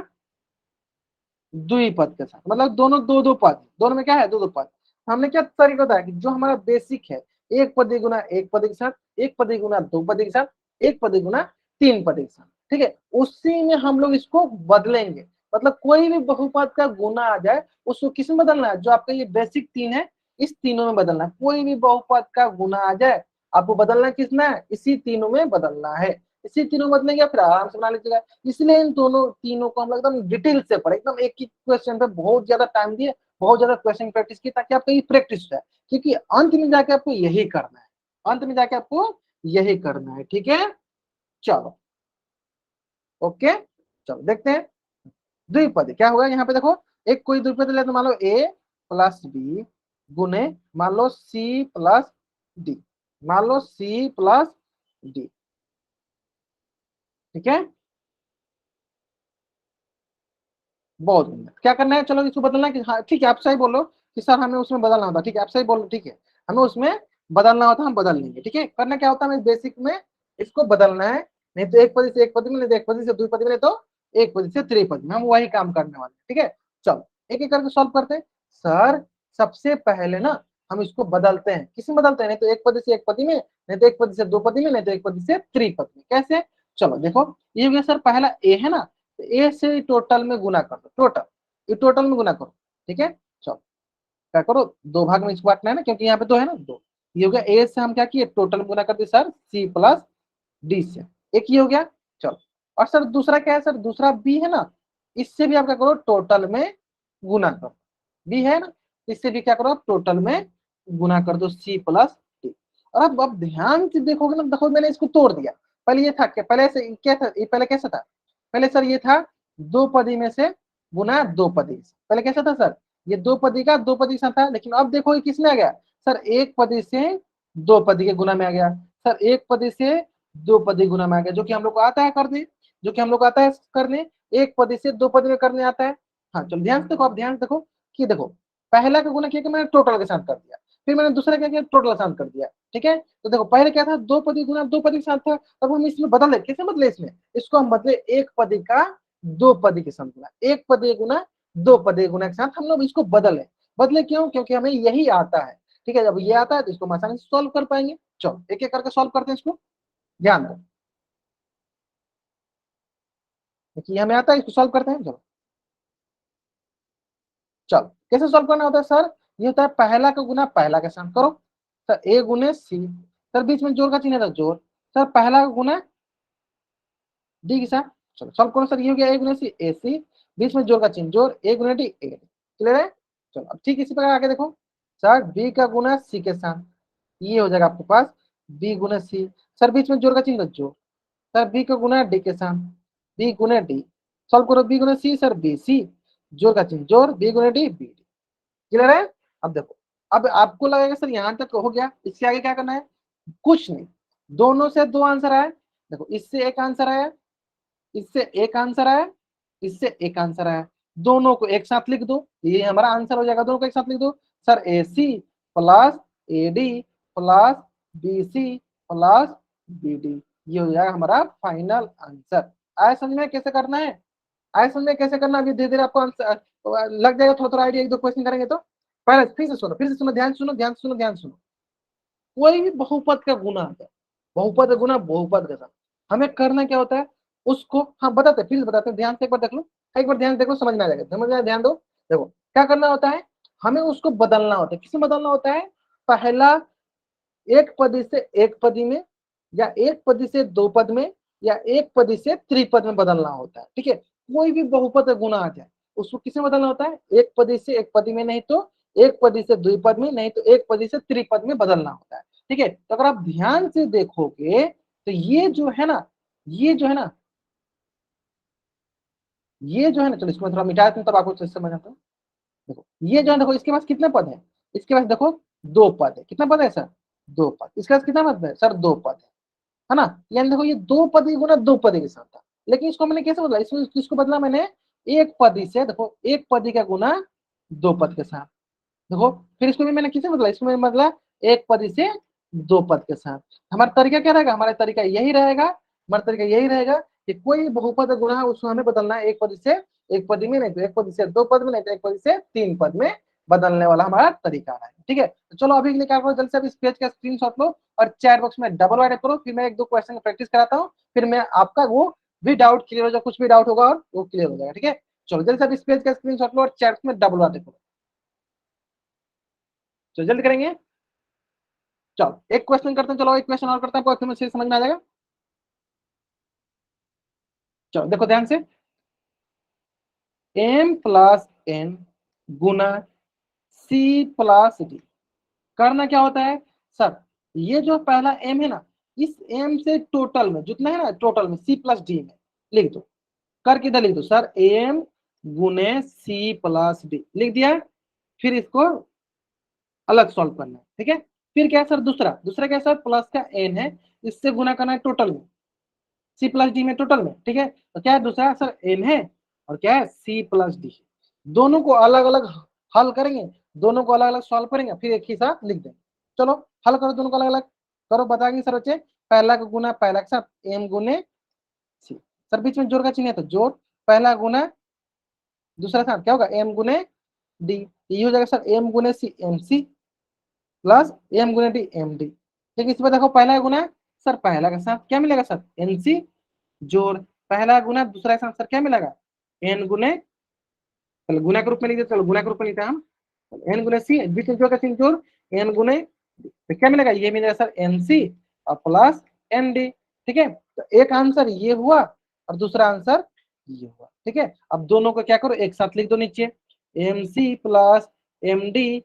द्विपद के साथ, मतलब दोनों दो दो पद, दोनों में क्या है, दो दो पद। हमने क्या तरीका बताया कि जो हमारा बेसिक है, एक पदी गुना एक पदी के साथ, एक पदी गुना दो पदी के साथ, एक पदी गुना तीन पदी के साथ, ठीक है। उसी में हम लोग इसको बदलेंगे, मतलब कोई भी बहुपद का गुना आ जाए उसको किस में बदलना है, जो आपका ये बेसिक तीन है इस तीनों में बदलना है। कोई भी बहुपद का गुना आ जाए आपको बदलना किस में है, इसी तीनों में बदलना है। इसी तीनों में बदलेंगे फिर आराम से बना लीजिएगा। इसलिए इन दोनों तीनों को हम एकदम डिटेल से पढ़े, एकदम एक ही क्वेश्चन पे बहुत ज्यादा टाइम दिए, बहुत ज्यादा क्वेश्चन प्रैक्टिस की, ताकि आपका ये प्रैक्टिस है, क्योंकि अंत में जाके आपको यही करना है, अंत में जाके आपको यही करना है, ठीक है। चलो ओके, चलो देखते हैं। द्विपद क्या होगा यहाँ पे, देखो एक कोई द्विपद ले तो मान लो ए प्लस बी गुने मान लो सी प्लस डी, मान लो सी प्लस डी, ठीक है। बहुत बढ़िया, क्या करना है, चलो इसको बदलना है कि हाँ ठीक है, आप सही बोलो कि सर हमें उसमें बदलना होता, ठीक है आप सही बोलो, ठीक है हमें उसमें बदलना होता, हम बदल लेंगे, ठीक है। करना क्या होता है, हमें बेसिक में इसको बदलना है, नहीं तो एक पदी से एक पदी में, नहीं तो एक पदी से द्विपदी में, नहीं तो एक पदी से त्रिपदी में, हम वही काम करने वाले हैं, ठीक है। चलो एक एक करके सॉल्व करते हैं। सर सबसे पहले ना हम इसको बदलते हैं, किसमें बदलते हैं, नहीं तो एक पदी से एक पदी में, नहीं तो एक पदी से दो पदी में, नहीं तो एक पदी से त्रिपदी में। कैसे, चलो देखो ये हो गया सर, पहला ए है ना, तो ए से टोटल में गुना कर दो, टोटल ये टोटल में गुना करो, ठीक है। चलो क्या करो, दो भाग में इसको बांटना है ना, क्योंकि यहाँ पे दो है ना, दो। ये हो गया ए से हम क्या किए, टोटल में गुना कर दिए सर सी प्लस डी से, एक ये हो गया। चलो और सर दूसरा क्या है, सर दूसरा बी है ना, इससे भी आप क्या करो, टोटल में गुना करो, बी है ना, इससे भी क्या करो आप टोटल में गुना कर दो सी प्लस डी। और अब ध्यान से देखोगे ना, देखो मैंने इसको तोड़ दिया। पहले ये था क्या, पहले से क्या था, ये पहले कैसा था, पहले सर ये था दो पदी में से गुना दो पदी से, पहले कैसा था सर, ये दो पदी का दो पदी सा था। लेकिन अब देखो ये किसमें आ गया, सर एक पदी से दो पदी के गुना में आ गया, सर एक पदी से दो पदी गुना में आ गया, जो कि हम लोग को आता है करने, जो कि हम लोग को आता है करने, एक पदी से दो पदी में करने आता है। हाँ चलो ध्यान से देखो, आप ध्यान से देखो कि देखो पहला का गुना किया कि मैंने टोटल के साथ कर दिया, फिर मैंने दूसरा क्या किया, टोटल के साथ कर दिया, ठीक है। तो देखो पहले क्या था, दो पदी गुना दो पदी के साथ था, अब हम इसमें बदले, कैसे बदले इसमें, इसको हम बदले एक पदी का दो पदी के साथ गुना, एक पदी गुना दो पदी गुना के साथ हम लोग इसको बदले। बदले क्यों, क्योंकि हमें यही आता है, ठीक है। जब ये आता है तो इसको हम आसानी से सॉल्व कर पाएंगे। चलो एक एक करके सॉल्व करते हैं इसको, ध्यान दो, देखिए हमें आता है, इसको सॉल्व करते हैं। चलो चलो कैसे सॉल्व करना होता है सर, ये होता है पहला का गुना पहला के साथ करो सर, ए गुने सी, सर बीच में जोड़ का चिन्ह है तो जोड़, सर पहला का गुना डी के साथ, चलो सॉल्व करो सर, ये हो गया ए गुने सी ए सी, बीच में जोड़ का चिन्ह जोड़, ए गुने डी ए, क्लियर है। चलो अब ठीक इसी प्रकार आगे देखो सर, बी का गुना सी के साथ, ये हो जाएगा आपके पास बी गुना सी, सर बीच में जोड़ का चिन्ह जोड़, सर बी का गुना डी के साथ, बी गुना डी, सॉल्व करो बी गुना सी सर बी सी, जोड़ का चिन्ह जोड़, बी गुना डी बी डी, क्लियर है। अब देखो, अब आपको लगेगा सर यहाँ तक हो गया, इससे आगे क्या करना है, कुछ नहीं, दोनों से दो आंसर आए, देखो इससे एक आंसर आया, इससे एक आंसर आया, इससे एक आंसर आया, दोनों को एक साथ लिख दो, ये हमारा आंसर हो जाएगा, दोनों को एक साथ लिख दो sir, a c plus a d plus b c plus b d, ये हो जाएगा हमारा फाइनल आंसर। आया समझ में कैसे करना है, आया समझ में कैसे करना, अभी धीरे धीरे आपको आंसर लग जाएगा, थोड़ा थोड़ा आइडिया, एक दो क्वेश्चन करेंगे तो। पहले फिर से सुनो, फिर से सुनो, ध्यान सुनो, ध्यान सुनो, ध्यान सुनो, कोई भी बहुपद का गुना आता है, बहुपद का गुना बहुपद के साथ, हमें करना क्या होता है, उसको हाँ बताते फिर से बताते हैं, ध्यान से एक बार देख लो, एक बार ध्यान देखो, समझ में आ जाएगा, समझ में आया, ध्यान दो। देखो क्या करना होता है, हमें उसको बदलना होता है, किसमें बदलना होता है, पहला एक पदी से एक पदी में, या एक पदी से दो पद में, या एक पदी से त्रिपद में बदलना होता है, ठीक है। कोई भी बहुपद का गुना आ जाए उसको किसमें बदलना होता है, एक पदी से एक पदी में, नहीं तो एक पदी से द्विपद में, नहीं तो एक पदी से त्रिपद में बदलना होता है, ठीक है। तो अगर आप ध्यान से देखोगे तो ये जो है ना, ये जो है ना, ये जो है ना, चलो इसको मैं थोड़ा मिटा देता हूं तब आपको अच्छे से समझ आता है। देखो ये जो है, देखो इसके पास कितने पद है, इसके पास देखो दो पद है, कितना पद है सर, दो पद, इसके पास कितना पद है सर, दो पद है ना, यानी देखो ये दो पदी गुना दो पदी के साथ था, लेकिन इसको मैंने कैसे बदला, इसमें किसको बदला मैंने, एक पदी से, देखो एक पदी का गुना दो पद के साथ, देखो फिर इसको भी मैंने किसे बदला, इसको मैंने बदला एक पदी से दो पद के साथ। हमारा तरीका क्या रहेगा, हमारा तरीका यही रहेगा, हमारा तरीका यही रहेगा कि कोई बहुपद गुणा है उसको हमें बदलना है, एक पदी से एक पदी में, नहीं तो एक पदी से दो पद में, नहीं तो एक पदी से तीन पद में बदलने वाला हमारा तरीका है, ठीक है। तो चलो अभी के लिए क्या करो, जल्दी से अभी इस पेज का स्क्रीनशॉट लो और चैट बॉक्स में डबल वाइड करो, फिर मैं एक दो क्वेश्चन प्रैक्टिस कराता हूँ, फिर मैं आपका वो भी डाउट क्लियर हो जाए, कुछ भी डाउट होगा और वो क्लियर हो जाएगा, ठीक है। चलो जल्दी से अभी इस पेज का स्क्रीनशॉट लो और चैट में डबल वाइड करो, चलो जल्दी करेंगे। चलो एक क्वेश्चन करते हैं, चलो एक क्वेश्चन और करते हैं, आपको फिर समझ में आ जाएगा। चलो देखो ध्यान से, m प्लस n गुना c प्लस डी, करना क्या होता है सर, ये जो पहला m है ना, इस m से टोटल में जितना है ना, टोटल में c प्लस डी में लिख दो, कर किधर लिख दो सर, m गुने c प्लस डी लिख दिया, फिर इसको अलग सॉल्व करना है, ठीक है। फिर क्या है सर, दूसरा दूसरा क्या है सर, प्लस का n है, इससे गुना करना है टोटल में, सी प्लस डी में टोटल में, ठीक है। तो क्या है दूसरा सर, एन है, और क्या है सी प्लस डी, दोनों को अलग अलग हल करेंगे, दोनों को अलग अलग सॉल्व करेंगे, फिर एक ही साथ लिख देंगे। चलो हल करो, दोनों को अलग अलग करो, बताएंगे सर बच्चे, पहला का गुना पहला के साथ एम गुने सी, सर बीच में जोड़ का चिन्ह है तो जोड़, पहला गुना दूसरा साथ क्या होगा, एम गुने डी, ये हो जाएगा सर एम गुने c m c plus m गुने डी एम डी, ठीक है। इस पर देखो पहला गुना सर, पहला के साथ क्या मिलेगा सर, एन सी जोड़, पहला गुना दूसरा का आंसर क्या मिलेगा, एन गुने, चलो गुना के रूप में लिखते, चलो गुना के रूप में लिखते हैं हम, एन गुने सी, बीच में जोड़ का चिन्ह जोड़, एन गुने, तो क्या मिलेगा, ये मिलेगा सर एन सी और प्लस एन डी, ठीक है। तो एक आंसर ये हुआ और दूसरा आंसर ये हुआ, ठीक है। अब दोनों को क्या करो, एक साथ लिख दो नीचे, m c plus m d,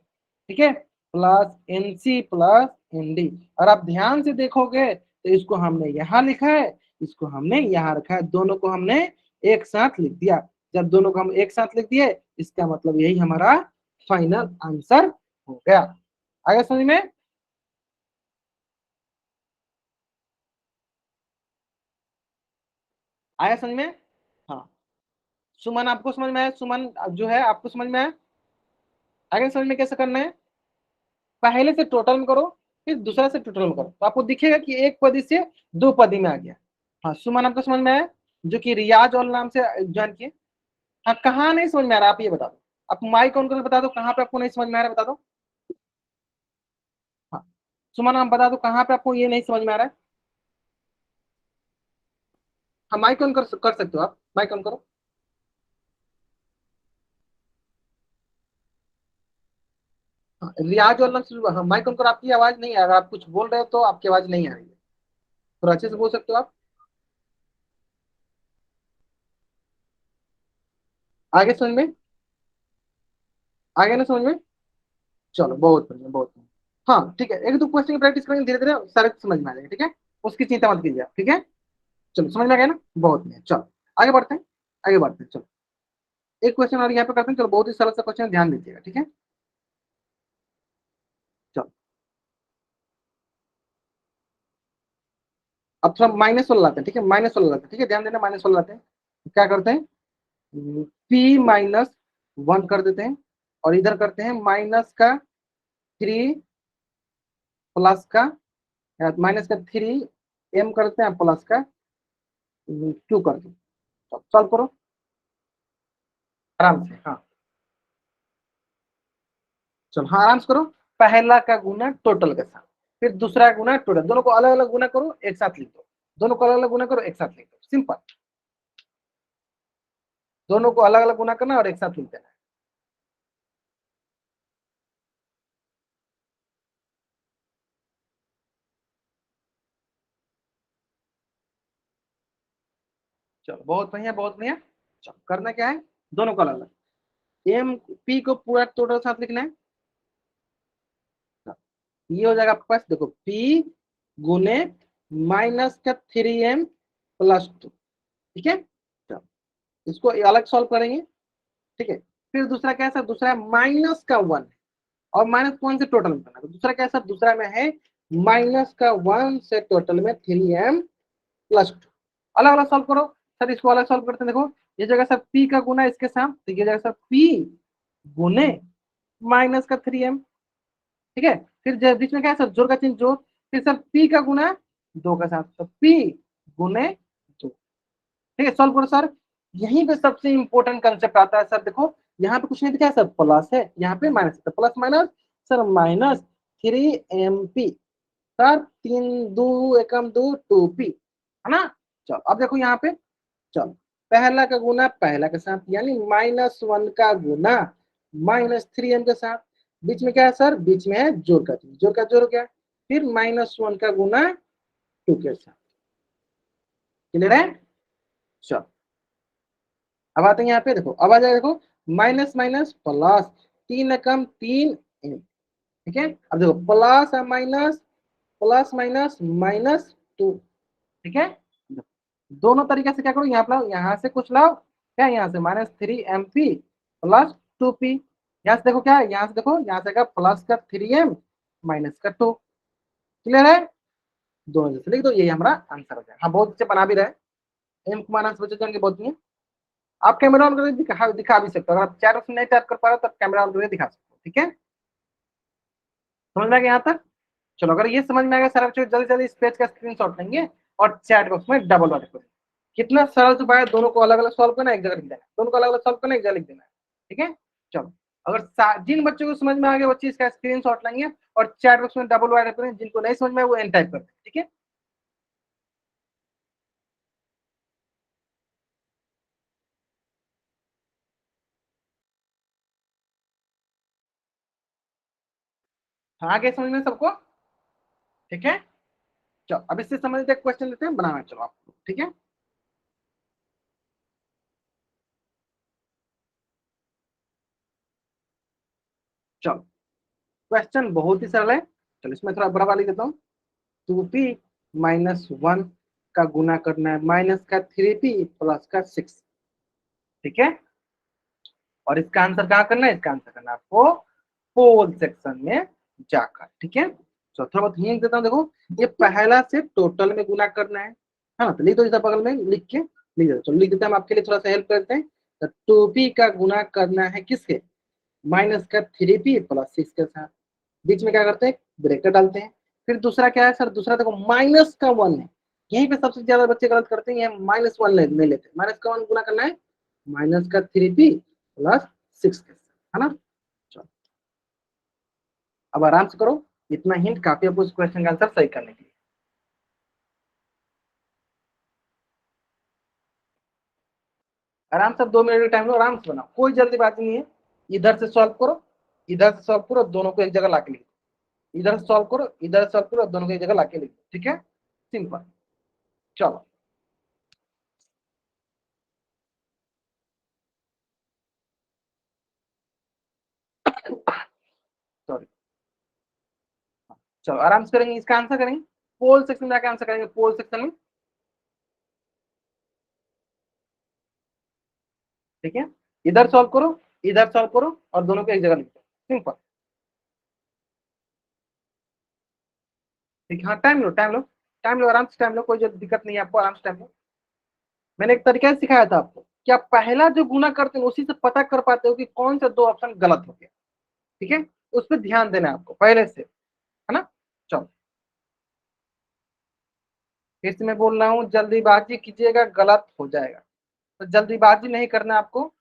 ठीक है, plus n c plus n d, और आप ध्यान से देखोगे तो इसको हमने यहाँ लिखा है, इसको हमने यहाँ रखा है, दोनों को हमने एक साथ लिख दिया, जब दोनों को हम एक साथ लिख दिए इसका मतलब यही हमारा फाइनल आंसर हो गया। आगे समझ में, आया समझ में, हाँ। सुमन आपको समझ में आया, सुमन जो है आपको समझ में आया, आगे समझ में कैसे करना है, पहले से टोटल में करो, फिर दूसरा से टोटल में करो, तो आपको दिखेगा कि एक पदी से दो पदी में आ गया। हाँ सुमन आपको समझ में आया, जो कि रियाज और नाम से ज्वाइन किए, हाँ कहाँ नहीं समझ में आ रहा आप ये बता दो, आप माइक ऑन करके बता दो कहाँ पे आपको नहीं समझ में आ रहा है, बता दो। हाँ सुमन आप बता दो कहाँ पे आपको ये नहीं समझ में आ रहा है, हाँ माइक ऑन कर सकते हो आप, माइक ऑन करो। रियाज और लफ्ज, हाँ, माइक ऑन करो, आपकी आवाज नहीं आ रहा, आप कुछ बोल रहे हो तो आपकी आवाज नहीं आ रही है, थोड़ा अच्छे से बोल सकते हो आप, आगे समझ में, आगे ना समझ में, चलो बहुत बढ़िया बहुत बढ़िया। हाँ ठीक है, एक दो क्वेश्चन की प्रैक्टिस करेंगे, धीरे धीरे सारे समझ में आ जाएगा, ठीक है, उसकी चिंता मत कीजिए आप, ठीक है। चलो समझ में आ गया ना, बहुत बढ़िया, चलो आगे बढ़ते हैं, आगे बढ़ते हैं, चलो एक क्वेश्चन और यहाँ पे करते हैं, चलो बहुत ही सरल सा क्वेश्चन, ध्यान दीजिएगा, ठीक है। चलो अब थोड़ा माइनस वाला लाते हैं, ठीक है, माइनस वाला लाते हैं, ठीक है, ध्यान देना, माइनस वाला लाते हैं, क्या करते हैं, पी माइनस वन कर देते हैं, और इधर करते हैं माइनस का थ्री प्लस का, माइनस का थ्री एम करते हैं प्लस का टू करते हैं, सॉल्व करो आराम से, हाँ चलो, हाँ आराम से करो, पहला का गुना टोटल के साथ, फिर दूसरा का गुना टोटल, दोनों को अलग अलग गुना करो, एक साथ लिख दो, दोनों को अलग अलग गुना करो, एक साथ लिख दो, सिंपल, दोनों को अलग अलग गुना करना और एक साथ लिख देना। चलो बहुत बढ़िया बहुत बढ़िया, चलो करना क्या है, दोनों को अलग अलग, एम पी को पूरा टोटल साथ लिखना है, ये हो जाएगा आपके पास, देखो पी गुने माइनस का थ्री एम प्लस टू, ठीक है, चलो इसको अलग सॉल्व करेंगे, ठीक है, फिर दूसरा क्या है सर, दूसरा माइनस का वन, और माइनस वन से टोटल में करना, तो दूसरा क्या है सर, दूसरा में है माइनस का वन से टोटल में थ्री एम प्लस टू, अलग अलग सॉल्व करो, सर इसको अलग सॉल्व करते हैं, देखो ये जगह सर पी का गुना इसके साथ, तो ये जगह सर पी गुने माइनस का थ्री एम, ठीक है, फिर बीच में क्या है सर, जोड़ का चिन्ह जोड़, फिर सर पी का गुना दो का साथ, तो पी गुने दो, ठीक है, सॉल्व करो सर, यहीं पे सबसे इंपॉर्टेंट कंसेप्ट आता है सर, देखो यहाँ पे कुछ नहीं दिखा है सर, प्लस है, यहाँ पे माइनस है, plus minus sir minus three m p, sir तीन दो एकम दो टू पी, है ना, चलो अब देखो यहाँ पे, चलो पहला का गुना पहला के साथ, यानी माइनस वन का गुना माइनस थ्री एम के साथ, बीच में क्या है सर, बीच में है जोड़ का चिन्ह, जोड़ का जोड़ हो गया, फिर माइनस वन का गुना टू के साथ, क्लियर है, चलो अब आते हैं यहाँ पे, देखो अब आ जाएगा, देखो माइनस माइनस प्लस, तीन कम तीन एम, ठीक है, अब देखो प्लस और minus, plus minus minus two, ठीक है, दोनों तरीके से क्या करो, यहाँ पर यहाँ से कुछ लाओ, क्या यहाँ से minus three m p plus two p, यहाँ से देखो क्या है, यहाँ से देखो, यहाँ से प्लस का थ्री एम माइनस का टू, क्लियर है, दोनों जैसे लिख दो, यही हमारा आंसर हो जाए, हाँ बहुत अच्छे बना भी रहे, एम को माइनस बचे जाएंगे बहुत नहीं, आप कैमरा ऑन करके दिखा भी सकते हो, अगर आप चैट ऑप्शन नहीं टाइप कर पा रहे हो तो कैमरा ऑन करके दिखा सकते हो, ठीक है, समझ में आ गया यहाँ तक, चलो अगर ये समझ में आ गया सारा बच्चों, जल्दी जल्दी इस पेज का स्क्रीनशॉट लेंगे और चैट बॉक्स में डबल वाले करेंगे, कितना सरल उपाय है, दोनों को अलग अलग सॉल्व करना, एक जगह लिख देना, दोनों को अलग अलग सॉल्व करना, एक जगह लिख देना, ठीक है, चलो अगर जिन बच्चों को समझ में आ गया वो चीज का स्क्रीनशॉट लेंगे और चैट बॉक्स में डबल वाले करेंगे, जिनको नहीं समझ में वो एन टाइप करते हैं, ठीक है, हाँ आगे समझ में सबको, ठीक है, चलो अब इससे संबंधित एक क्वेश्चन लेते हैं, बनाना चलो आप, ठीक है, चलो क्वेश्चन बहुत ही सरल है, चलो इसमें थोड़ा बड़ा वाली देता हूँ, टू पी माइनस वन का गुना करना है माइनस का थ्री पी प्लस का सिक्स, ठीक है, और इसका आंसर कहाँ करना है, इसका आंसर करना है आपको पोल सेक्शन में जाकर, ठीक है, तो थोड़ा बहुत हिंट देता हूँ, देखो ये पहला से टोटल में गुना करना है ना, तो लिख दो इधर बगल में लिख के, लिख दो, चलो लिख देते हैं, हम आपके लिए थोड़ा सा हेल्प करते हैं, तो टू पी का गुना करना है किसके, माइनस का थ्री पी प्लस सिक्स के साथ, बीच में क्या करते हैं, ब्रेकेट डालते हैं, फिर दूसरा क्या है सर, दूसरा देखो माइनस का वन है, यहीं पे सबसे ज्यादा बच्चे गलत करते हैं, माइनस वन नहीं लेते, माइनस का वन गुना करना है माइनस का थ्री पी प्लस सिक्स के साथ, है ना, चलो अब आराम से करो, इतना हिंट काफी आपको इस क्वेश्चन का आंसर सही करने के लिए, आराम से 2 मिनट का टाइम लो, आराम से बनाओ, कोई जल्दीबाजी नहीं है, इधर से सॉल्व करो, इधर से सॉल्व करो, दोनों को एक जगह लाके लिख दो, इधर से सॉल्व करो, इधर से सॉल्व करो, दोनों को एक जगह लाके लिख दो, ठीक है, सिंपल। चलो सॉरी, चलो आराम से करेंगे, इसका आंसर करेंगे, पोल सेक्शन में जाके आंसर करेंगे, पोल सेक्शन में, ठीक है, इधर सॉल्व करो, इधर सॉल्व करो, और दोनों को एक जगह लिख दो, सिंपल। ठीक है, हाँ टाइम लो, टाइम लो, टाइम लो, आराम से टाइम लो, कोई जो दिक्कत नहीं है आपको, आराम से टाइम लो। मैंने एक तरीका सिखाया था आपको कि आप पहला जो गुना करते हैं उसी से पता कर पाते हो कि कौन से दो ऑप्शन गलत हो गया, ठीक है, उस पर ध्यान देना है आपको पहले से, है ना। चलो फिर से मैं बोल रहा हूँ, जल्दीबाजी कीजिएगा गलत हो जाएगा, तो जल्दीबाजी नहीं करना है आपको।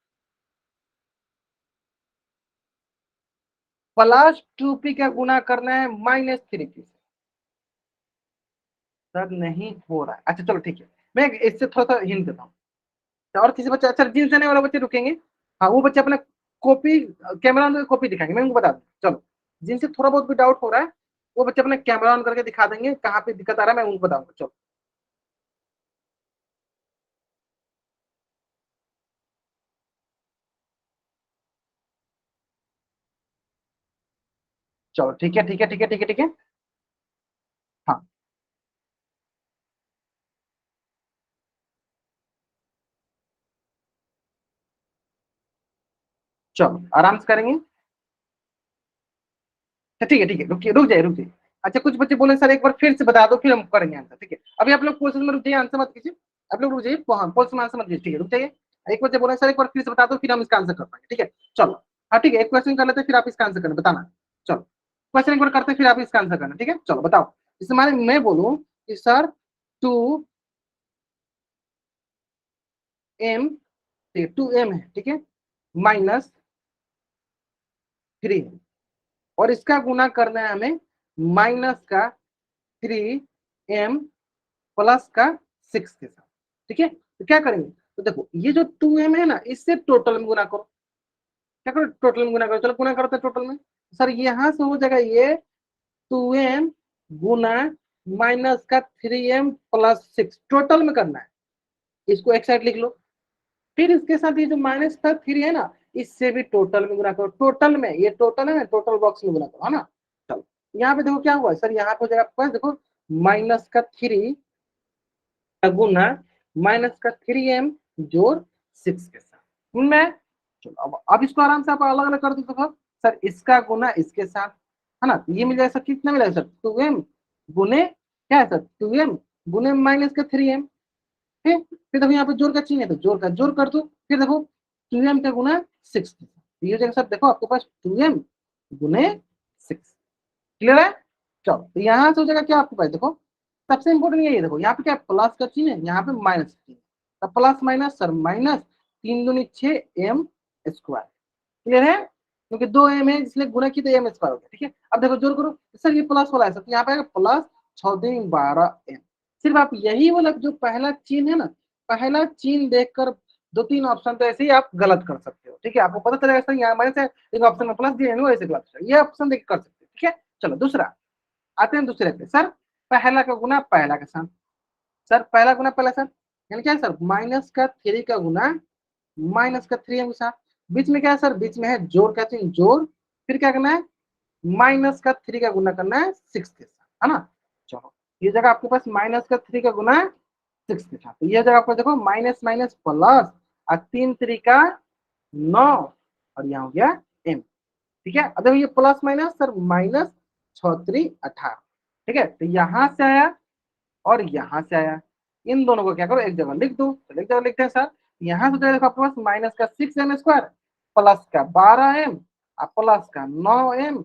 +2p का गुना करना है -3p से। सर नहीं हो रहा है, अच्छा चलो ठीक है, मैं इससे थोड़ा सा हिंट देता हूँ। और किसी बच्चे, अच्छा जिम जाने वाले बच्चे रुकेंगे, हाँ वो बच्चे अपना कॉपी, कैमरा ऑन करके कॉपी दिखाएंगे, मैं उनको बता दूँ, चलो जिनसे थोड़ा बहुत भी डाउट हो रहा है वो बच्चे अपना कैमरा ऑन करके दिखा देंगे कहाँ पे दिक्कत आ रहा है, मैं उनको बताऊंगा, चलो। चलो ठीक है, ठीक है, ठीक है, ठीक है, ठीक है, हाँ चलो आराम से करेंगे। अच्छा ठीक है, ठीक है, रुकिए, रुक जाइए, रुक जाइए। अच्छा कुछ बच्चे बोले सर एक बार फिर से बता दो फिर हम करेंगे आंसर, ठीक है, अभी आप लोग प्रोसेस में रुक जाइए, आंसर मत कीजिए, आप लोग रुक जाइए, हाँ प्रोसेस में आंसर मत कीजिए, ठीक है रुक जाइए। एक बच्चे बोले सर एक बार फिर से बता दो फिर हम इसका आंसर कर पाएंगे, ठीक है, चलो। हाँ ठीक है, एक क्वेश्चन कर लेते हैं फिर आप इसका आंसर करना, बताना। चलो क्वेश्चन एक बार करते हैं फिर आप इसका आंसर करना, ठीक है, चलो बताओ। इसमें माने मैं बोलूँ कि सर 2m, 2m है, ठीक है, -3 है, और इसका गुना करना है हमें -3m +6 के साथ, ठीक है, तो क्या करेंगे, तो देखो ये जो 2m है ना इससे टोटल में गुना करो, क्या करो टोटल में गुना करो, चलो गुना करते हैं टोटल में, सर यहाँ से हो जाएगा ये 2m गुना -3m +6, टोटल में करना है, इसको एक साइड लिख लो, फिर इसके साथ ये जो -3 है ना इससे भी टोटल में गुना करो, टोटल में, ये टोटल है ना, टोटल बॉक्स में गुना करो, है ना। चलो यहाँ पे देखो क्या हुआ है सर, यहाँ पे हो जाएगा आपके पास देखो -3 का गुना -3m जोड़ 6 के साथ मैं, चलो अब इसको आराम से आप अलग अलग कर दो, तो सर इसका गुना इसके साथ, है ना, तो ये मिल जाएगा सर, कितना मिलेगा सर 2m गुने क्या है सर 2m गुने -3m, फिर देखो यहाँ पे जोड़ का चिन्ह है तो जोड़ का जोड़ कर दो, फिर देखो 2m का गुना 6, ये हो जाएगा सर, देखो आपके पास 2m गुने 6, क्लियर है। चलो तो यहाँ से हो जाएगा क्या आपके पास, देखो सबसे इंपॉर्टेंट ये देखो यहाँ पे क्या प्लस का चिन्ह है, यहाँ पे माइनस का चिन्ह है, तो प्लस माइनस सर माइनस, 3 दूनी 6m², क्लियर है, क्योंकि 2m है इसलिए गुना की तो m² हो गया, ठीक है। अब देखो जोड़ करो, सर ये प्लस वाला है सर, तो यहाँ पे आएगा +6×3=12m, सिर्फ आप यही वाला जो पहला चिन्ह है ना, पहला चिन्ह देखकर 2-3 ऑप्शन तो ऐसे ही आप गलत कर सकते हो, ठीक है, आपको पता चलेगा सर यहाँ मैंने से एक ऑप्शन में प्लस दिया है वैसे गलत, ये ऑप्शन देख कर सकते हो, ठीक है। चलो दूसरा आते हैं दूसरे पे, सर पहला का गुना पहला के साथ, सर पहला गुना पहला सर, यानी क्या है सर -3 का गुना -3m के साथ, बीच में क्या है सर, बीच में है जोड़ का चिन्ह जोड़, फिर क्या करना है -3 का गुना करना है 6 के साथ, है ना। चलो ये जगह आपके पास -3 का गुना 6 के साथ, तो ये जगह आपको देखो माइनस माइनस प्लस, और 3×3 = 9, और यहाँ हो गया m, ठीक है। अब देखो ये प्लस माइनस सर -6×3 = 18, ठीक है, तो यहाँ से आया और यहाँ से आया, इन दोनों को क्या करो एक जगह लिख दो, तो एक जगह लिखते हैं सर, यहाँ से देखो आपके पास माइनस का 6m² प्लस का 12m और प्लस का 9m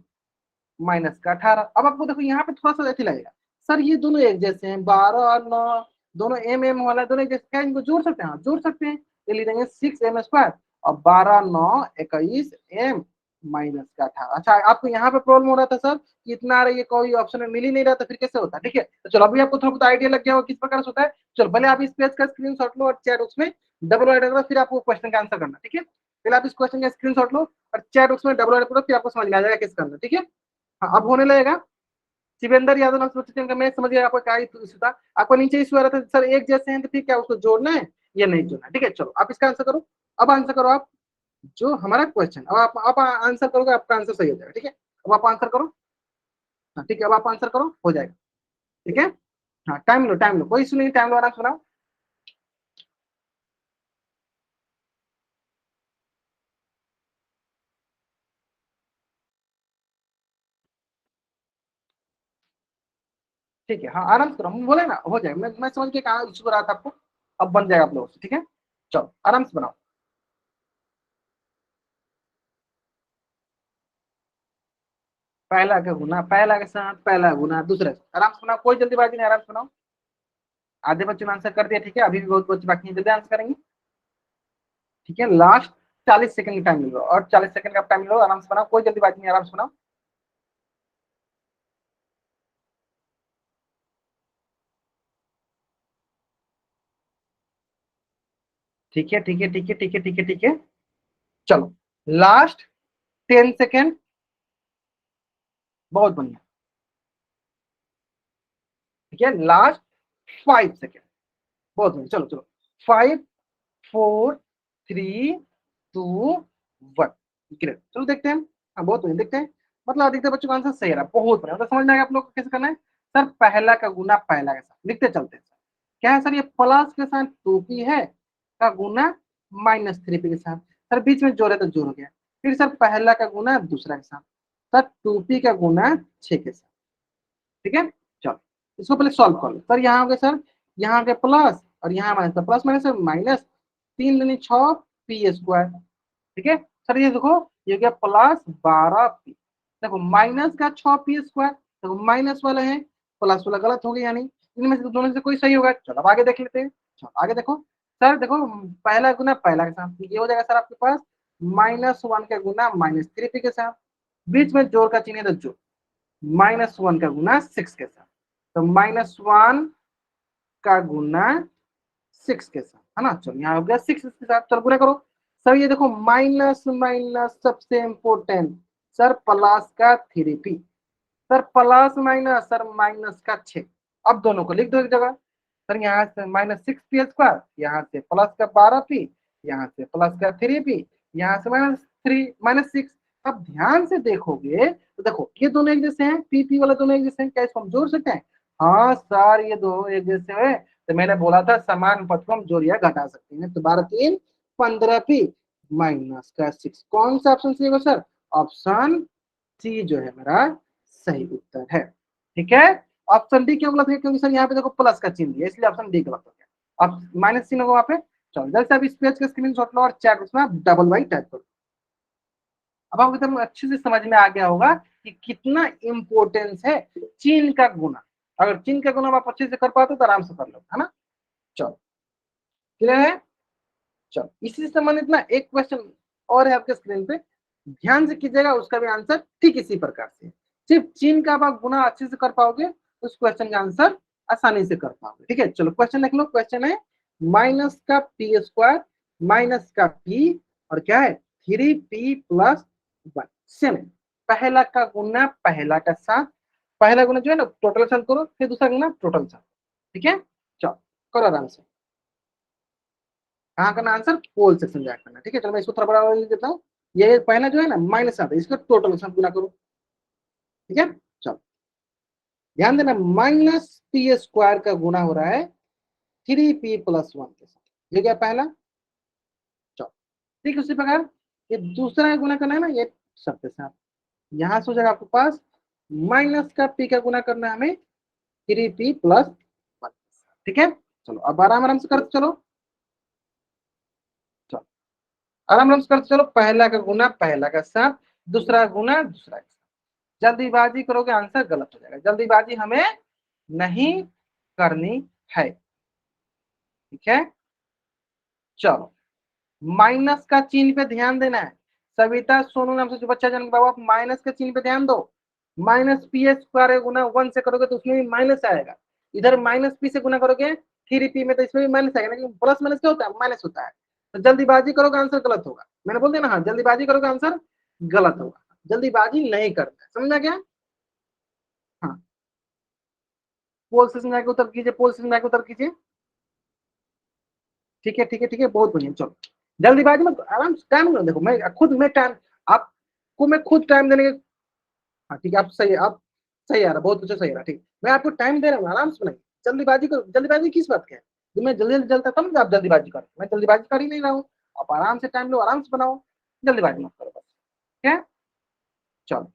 -18, अब आपको देखो यहाँ पे थोड़ा सा ऐसे लगेगा, सर ये दोनों एक जैसे हैं, 12 और 9 दोनों m वाला दोनों एक जैसे, क्या इनको जोड़ सकते हैं, हाँ जोड़ सकते हैं, ये लिख देंगे 6m² और 12 9 21m -18, अच्छा आपको यहाँ पे प्रॉब्लम हो रहा था सर कि इतना आ रही है कोई ऑप्शन में मिल ही नहीं रहा, तो फिर कैसे होता है, ठीक है, तो चलो अभी आपको थोड़ा बहुत आइडिया लग गया होगा किस प्रकार से होता है, चलो पहले आप इस पेज का स्क्रीनशॉट लो और चैट उसमें डबल राइट करो, फिर आपको क्वेश्चन का आंसर करना, ठीक है। पहले आप इस क्वेश्चन का स्क्रीनशॉट लो और चैट बॉक्स में डबल करो, फिर आपको समझ में आ जाएगा किस करना, ठीक है। हाँ, अब होने लगेगा। शिवेंद्र यादव नाम से बच्चे का मैं समझ गया आपका क्या इशू था। आपको नीचे इशू आ रहा था सर एक जैसे हैं तो फिर क्या उसको जोड़ना है या नहीं जोड़ना है, ठीक है। चलो आप इसका आंसर करो। अब आंसर करो आप जो हमारा क्वेश्चन, अब आप आंसर करोगे आपका आंसर सही हो जाएगा, ठीक है। अब आप आंसर करो। हाँ ठीक है, अब आप आंसर करो, हो जाएगा, ठीक है। हाँ टाइम लो, कोई इशू नहीं, टाइम लो, आराम से बनाओ। ठीक है, हाँ आराम से करो, हम बोले ना हो जाएगा, मैं समझ के कहा इशू रहा था आपको। अब बन जाएगा आप लोगों से, ठीक है। चलो आराम से बनाओ। पहला का गुना पहला के साथ पहला गुना दूसरे से। आराम से बनाओ, कोई जल्दीबाजी नहीं, आराम से बनाओ। आधे बच्चों ने आंसर कर दिया, ठीक है, अभी भी बहुत बच्चे बाकी हैं, जल्दी आंसर करेंगे, ठीक है। लास्ट 40 सेकंड का टाइम मिल रहा और 40 सेकंड का टाइम मिल रहा, आराम से बनाओ, कोई जल्दीबाजी नहीं, आराम से बनाओ। ठीक है ठीक है ठीक है ठीक है ठीक है ठीक है। चलो लास्ट 10 सेकेंड। बहुत बढ़िया, ठीक है, लास्ट 5 सेकेंड। बहुत बढ़िया, चलो चलो। 5 4 3 2 1। ग्रेट, चलो देखते हैं। हाँ बहुत बढ़िया, देखते हैं। मतलब अधिकतर बच्चों का आंसर सही रहा, बहुत बढ़िया। मतलब समझ में आएगा आप लोग को कैसे करना है। सर पहला का गुना पहला के साथ लिखते चलते हैं सर। क्या है सर, ये प्लस के साथ 2p है का गुना -3p के साथ। सर बीच में जोड़ है तो जोड़ हो गया। फिर सर पहला का गुना दूसरा के साथ। सर 2p का गुना 6 के साथ, ठीक है। चलो इसको पहले सॉल्व कर लो। सर यहाँ हो गया सर, यहाँ के प्लस और यहाँ माइनस, प्लस माइनस माइनस 3 दूनी 6 p²। ठीक है सर, ये देखो ये क्या +12p। देखो माइनस का 6p², देखो माइनस वाला है, प्लस वाला गलत हो गया, यानी इनमें से दोनों से कोई सही होगा। चलो अब आगे देख लेते हैं। चलो आगे देखो। सर देखो पहला गुना पहला के साथ ये हो जाएगा सर आपके पास -1 का गुना -3p के साथ। बीच में जोड़ का चिन्ह है तो जोड़, -1 का गुना 6 के साथ, तो -1 का गुना 6 के साथ, है ना। चलो यहाँ हो गया 6 के साथ, चलो पूरा करो। सर ये देखो माइनस माइनस सबसे इंपोर्टेंट, सर प्लस का 3p, sir plus minus sir minus का 6। अब दोनों को लिख दो एक जगह। सर यहाँ से -6p², यहाँ से प्लस का 12p, यहाँ से प्लस का 3p, यहाँ से -6। अब ध्यान से देखोगे तो देखो ये दोनों एक जैसे हैं, पी वाला दोनों एक जैसे हैं, क्या इसको हम जोड़ सकते हैं। हाँ सर ये दो एक जैसे है, तो मैंने बोला था समान पद को हम जोड़िया घटा सकते हैं। तो 12 3 15p -6, कौन सा ऑप्शन सही होगा सर, ऑप्शन सी जो है मेरा सही उत्तर है, ठीक है। ऑप्शन डी क्यों गलत है, क्योंकि सर यहाँ पे देखो प्लस का चिन्ह दिया, इसलिए ऑप्शन डी गलत हो गया। अब माइनस चिन्ह होगा वहां पे। चलो जल्द से आप इस पेज का स्क्रीनशॉट लो और चैट उसमें आप डबल वाई टाइप करो। अब आपको एकदम अच्छे से समझ में आ गया होगा कि कितना इंपॉर्टेंस है चिन्ह का गुना। अगर चिन्ह का गुना आप अच्छे से कर पाते तो आराम से कर लो, है ना। चलो क्लियर है। चलो इसी से संबंधित ना एक क्वेश्चन और है आपके स्क्रीन पे, ध्यान से कीजिएगा, उसका भी आंसर ठीक इसी प्रकार से। सिर्फ चिन्ह का आप गुना अच्छे से कर पाओगे, उस क्वेश्चन का आंसर आसानी से कर पाओगे, ठीक है। चलो क्वेश्चन देख लो। क्वेश्चन है -p² माइनस का p और क्या है 3p+1 सेवन। पहला का गुना पहला का साथ, पहला गुना जो है ना टोटल साथ करो, फिर दूसरा गुना टोटल साथ, ठीक है। चलो करो आराम से। कहाँ करना आंसर, पोल सेक्शन जाकर करना, ठीक है। चलो मैं इसको थोड़ा बड़ा लिख देता हूँ। ये पहला जो है ना माइनस आता है, इसका टोटल साथ गुना करो, ठीक है। चलो ध्यान देना, -p² का गुना हो रहा है 3p+1 के साथ, ये क्या पहला। चलो ठीक है, उसी प्रकार ये दूसरा गुना करना है ना, ये सबके साथ। यहाँ से हो जाएगा आपके पास माइनस का p का गुना करना है हमें 3p+1, ठीक है। चलो अब आराम आराम से करते चलो। चलो आराम आराम से करते चलो। पहला का गुना पहला का साथ, दूसरा गुना दूसरा के साथ। जल्दीबाजी करोगे आंसर गलत हो जाएगा, जल्दीबाजी हमें नहीं करनी है, ठीक है। चलो माइनस का चिन्ह पे ध्यान देना है। सविता सोनू नाम से जो बच्चा जन्म बाबू, आप माइनस के चिन्ह पे ध्यान दो। -p² गुना 1 से करोगे तो उसमें भी माइनस आएगा, इधर -p से गुना करोगे 3p में तो इसमें भी माइनस आएगा, लेकिन प्लस माइनस क्या होता है, माइनस होता है। तो जल्दीबाजी करोगे आंसर गलत होगा। मैंने बोल दिया ना, हाँ जल्दीबाजी करोगे आंसर गलत होगा, जल्दीबाजी नहीं करते, समझा क्या? हाँ, पोल स्टेशन जाके उत्तर कीजिए, पोल स्टेशन जाके उत्तर कीजिए। ठीक है ठीक है ठीक है, बहुत बढ़िया। चलो जल्दीबाजी में आराम से टाइम, देखो मैं खुद मैं टाइम आपको मैं खुद टाइम देने के, हाँ ठीक है, आप सही है, आप सही आ रहा, बहुत अच्छा सही आ रहा, ठीक, मैं आपको टाइम दे रहा हूँ, आराम से बनाइए। जल्दीबाजी को, जल्दीबाजी किस बात की है? जो मैं जल्दी जल्दी चलता तब ना आप जल्दीबाजी करो, मैं जल्दीबाजी कर ही नहीं रहा हूँ। आप आराम से टाइम लो, आराम से बनाओ, जल्दीबाजी मत करो बस। ठीक है, चलो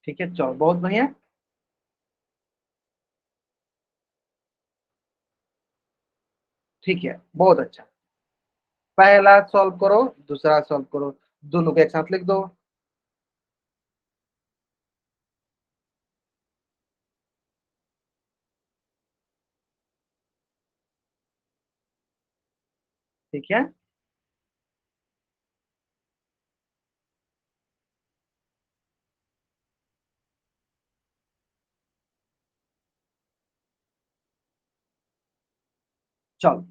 ठीक है, चलो बहुत बढ़िया। ठीक है, बहुत अच्छा। पहला सॉल्व करो, दूसरा सॉल्व करो, दोनों को एक साथ लिख दो। ठीक है, चलो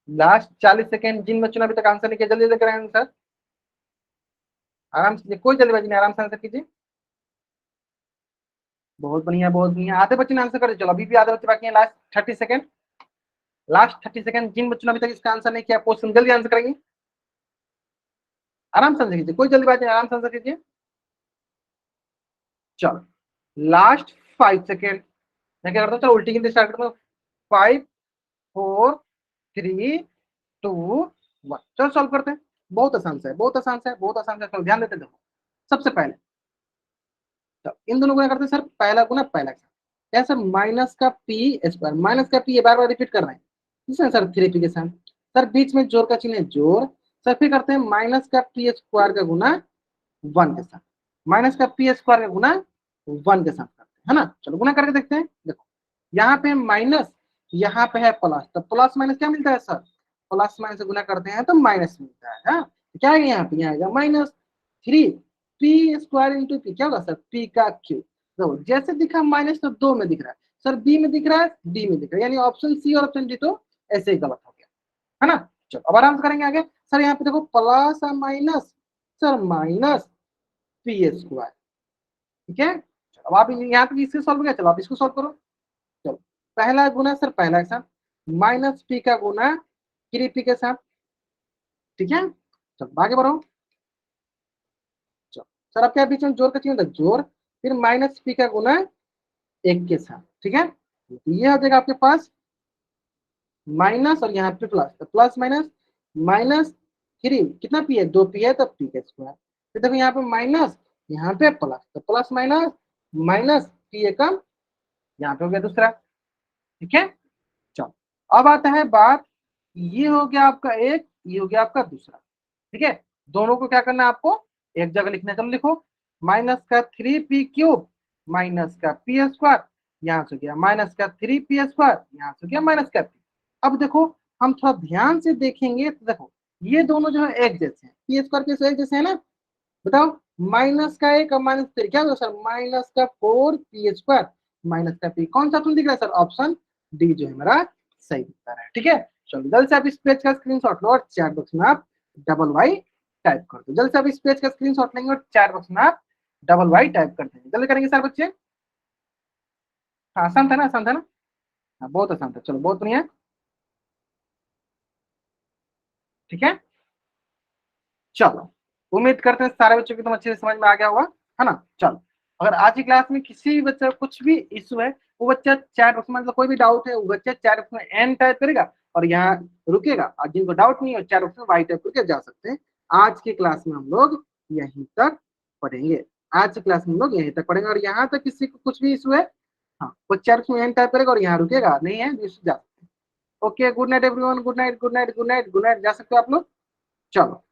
लास्ट 40 सेकेंड, जिन बच्चों ने अभी तक आंसर नहीं किया जल्दी जल्दी करें आंसर, आराम से, कोई जल्दीबाजी नहीं, आराम से आंसर कीजिए। बहुत बढ़िया बहुत बढ़िया, आधे बच्चे ने आंसर कर दिया। चलो अभी भी आधे बच्चे बाकी हैं, लास्ट 30 सेकेंड, लास्ट 30 सेकेंड, जिन बच्चों ने अभी तक इसका आंसर नहीं किया क्वेश्चन जल्दी आंसर करेंगे, आराम से आंसर कीजिए, कोई जल्दीबाजी नहीं, आराम से आंसर कीजिए। चलो लास्ट 5 सेकेंड, मैं क्या करता हूँ, चलो उल्टी गिनती स्टार्ट करता हूँ। 5 4 3 2 1, चलो सॉल्व करते हैं। बहुत आसान से है, बहुत आसान से है, बहुत आसान से, चलो ध्यान देते हैं। देखो सबसे पहले तो इन दोनों गुना करते हैं सर, पहला गुना पहला के साथ, क्या सर, माइनस का पी स्क्वायर, माइनस का पी बार बार रिपीट कर रहे हैं, ठीक है सर, 3p के साथ, सर बीच में जोड़ का चिन्ह है जोड़, सर फिर करते हैं माइनस का पी स्क्वायर का गुना 1 के साथ, माइनस का पी स्क्वायर का गुना 1 के साथ करते हैं, है ना? चलो गुना करके देखते हैं। देखो यहाँ पे माइनस, यहाँ पे है प्लस, तो प्लस माइनस क्या मिलता है सर, प्लस माइनस से गुना करते हैं तो माइनस मिलता है, हाँ? तो क्या है यहाँ पे, यहाँ आएगा -3 पी स्क्वायर इंटू पी, क्या होगा सर, पी का क्यूब। तो जैसे दिखा माइनस तो 2 में दिख रहा है सर, बी में दिख रहा है, डी में दिख रहा है, यानी ऑप्शन सी और ऑप्शन डी तो ऐसे ही गलत हो गया, है ना? चलो अब आराम से करेंगे आगे। सर यहाँ पे देखो प्लस और minus, sir minus P square, ठीक है। चलो अब आप यहाँ पे इससे सॉल्व किया, चलो आप इसको सॉल्व करो। चलो पहला गुना सर पहला के साथ, माइनस पी का गुना 3p के साथ, ठीक है। चलो आगे बढ़ो। चलो सर अब क्या बीच में जोड़ का चिन्ह था, जोड़, फिर माइनस पी का गुना 1 के साथ, ठीक है। तो ये हो जाएगा आपके पास माइनस और यहाँ पे प्लस, तो प्लस माइनस -3, कितना पी है, 2p है, तो पी का स्क्वायर, फिर देखो यहाँ पे माइनस, यहाँ पे प्लस, तो प्लस माइनस माइनस पी एकम, यहाँ पे हो गया दूसरा, ठीक है। चलो अब आता है बात, ये हो गया आपका एक, ये हो गया आपका दूसरा, ठीक है। दोनों को क्या करना है आपको, एक जगह लिखना है, चलो लिखो, माइनस का 3p³ माइनस का पी स्क्वायर, यहाँ से गया माइनस का 3p स्क्वायर, यहाँ से गया माइनस का p। अब देखो हम थोड़ा ध्यान से देखेंगे तो देखो ये दोनों जो है एक जैसे हैं, पी स्क्वायर के एक जैसे है ना, बताओ, माइनस का 1 और -3 क्या होगा सर, माइनस का 4p स्क्वायर माइनस का p, कौन सा ऑप्शन दिख रहा है सर, ऑप्शन डी जो है मेरा सही दिख रहा है, ठीक है। चलो जल्द से आप इस पेज का स्क्रीनशॉट लो और चैट बॉक्स में आप डबल वाई टाइप कर दो, जल्द से आप इस पेज का स्क्रीनशॉट लेंगे और चैट बॉक्स में आप डबल वाई टाइप कर देंगे, जल्दी करेंगे सर बच्चे। हाँ, आसान था ना, आसान था ना, हाँ बहुत आसान था, चलो बहुत बढ़िया, ठीक है। चलो उम्मीद करते हैं सारे बच्चों की तुम अच्छे से समझ में आ गया होगा, है ना? चलो अगर आज की क्लास में किसी भी बच्चे को कुछ भी इशू है, वो बच्चा चैट बॉक्स में, मतलब कोई भी डाउट है, वो बच्चा चैट बॉक्स में एन टाइप करेगा और यहाँ रुकेगा, और जिनको डाउट नहीं है चैट बॉक्स में वाई टाइप करके जा सकते हैं। आज की क्लास में हम लोग यहीं तक पढ़ेंगे, आज की क्लास में हम लोग यहीं तक पढ़ेंगे, और यहाँ तक किसी को कुछ भी इशू है, हाँ वो चैट बॉक्स में एन टाइप करेगा और यहाँ रुकेगा, नहीं है जा सकते हैं। Okay, good night everyone, good night good night good night good night, जा सकते हो आप लोग। चलो।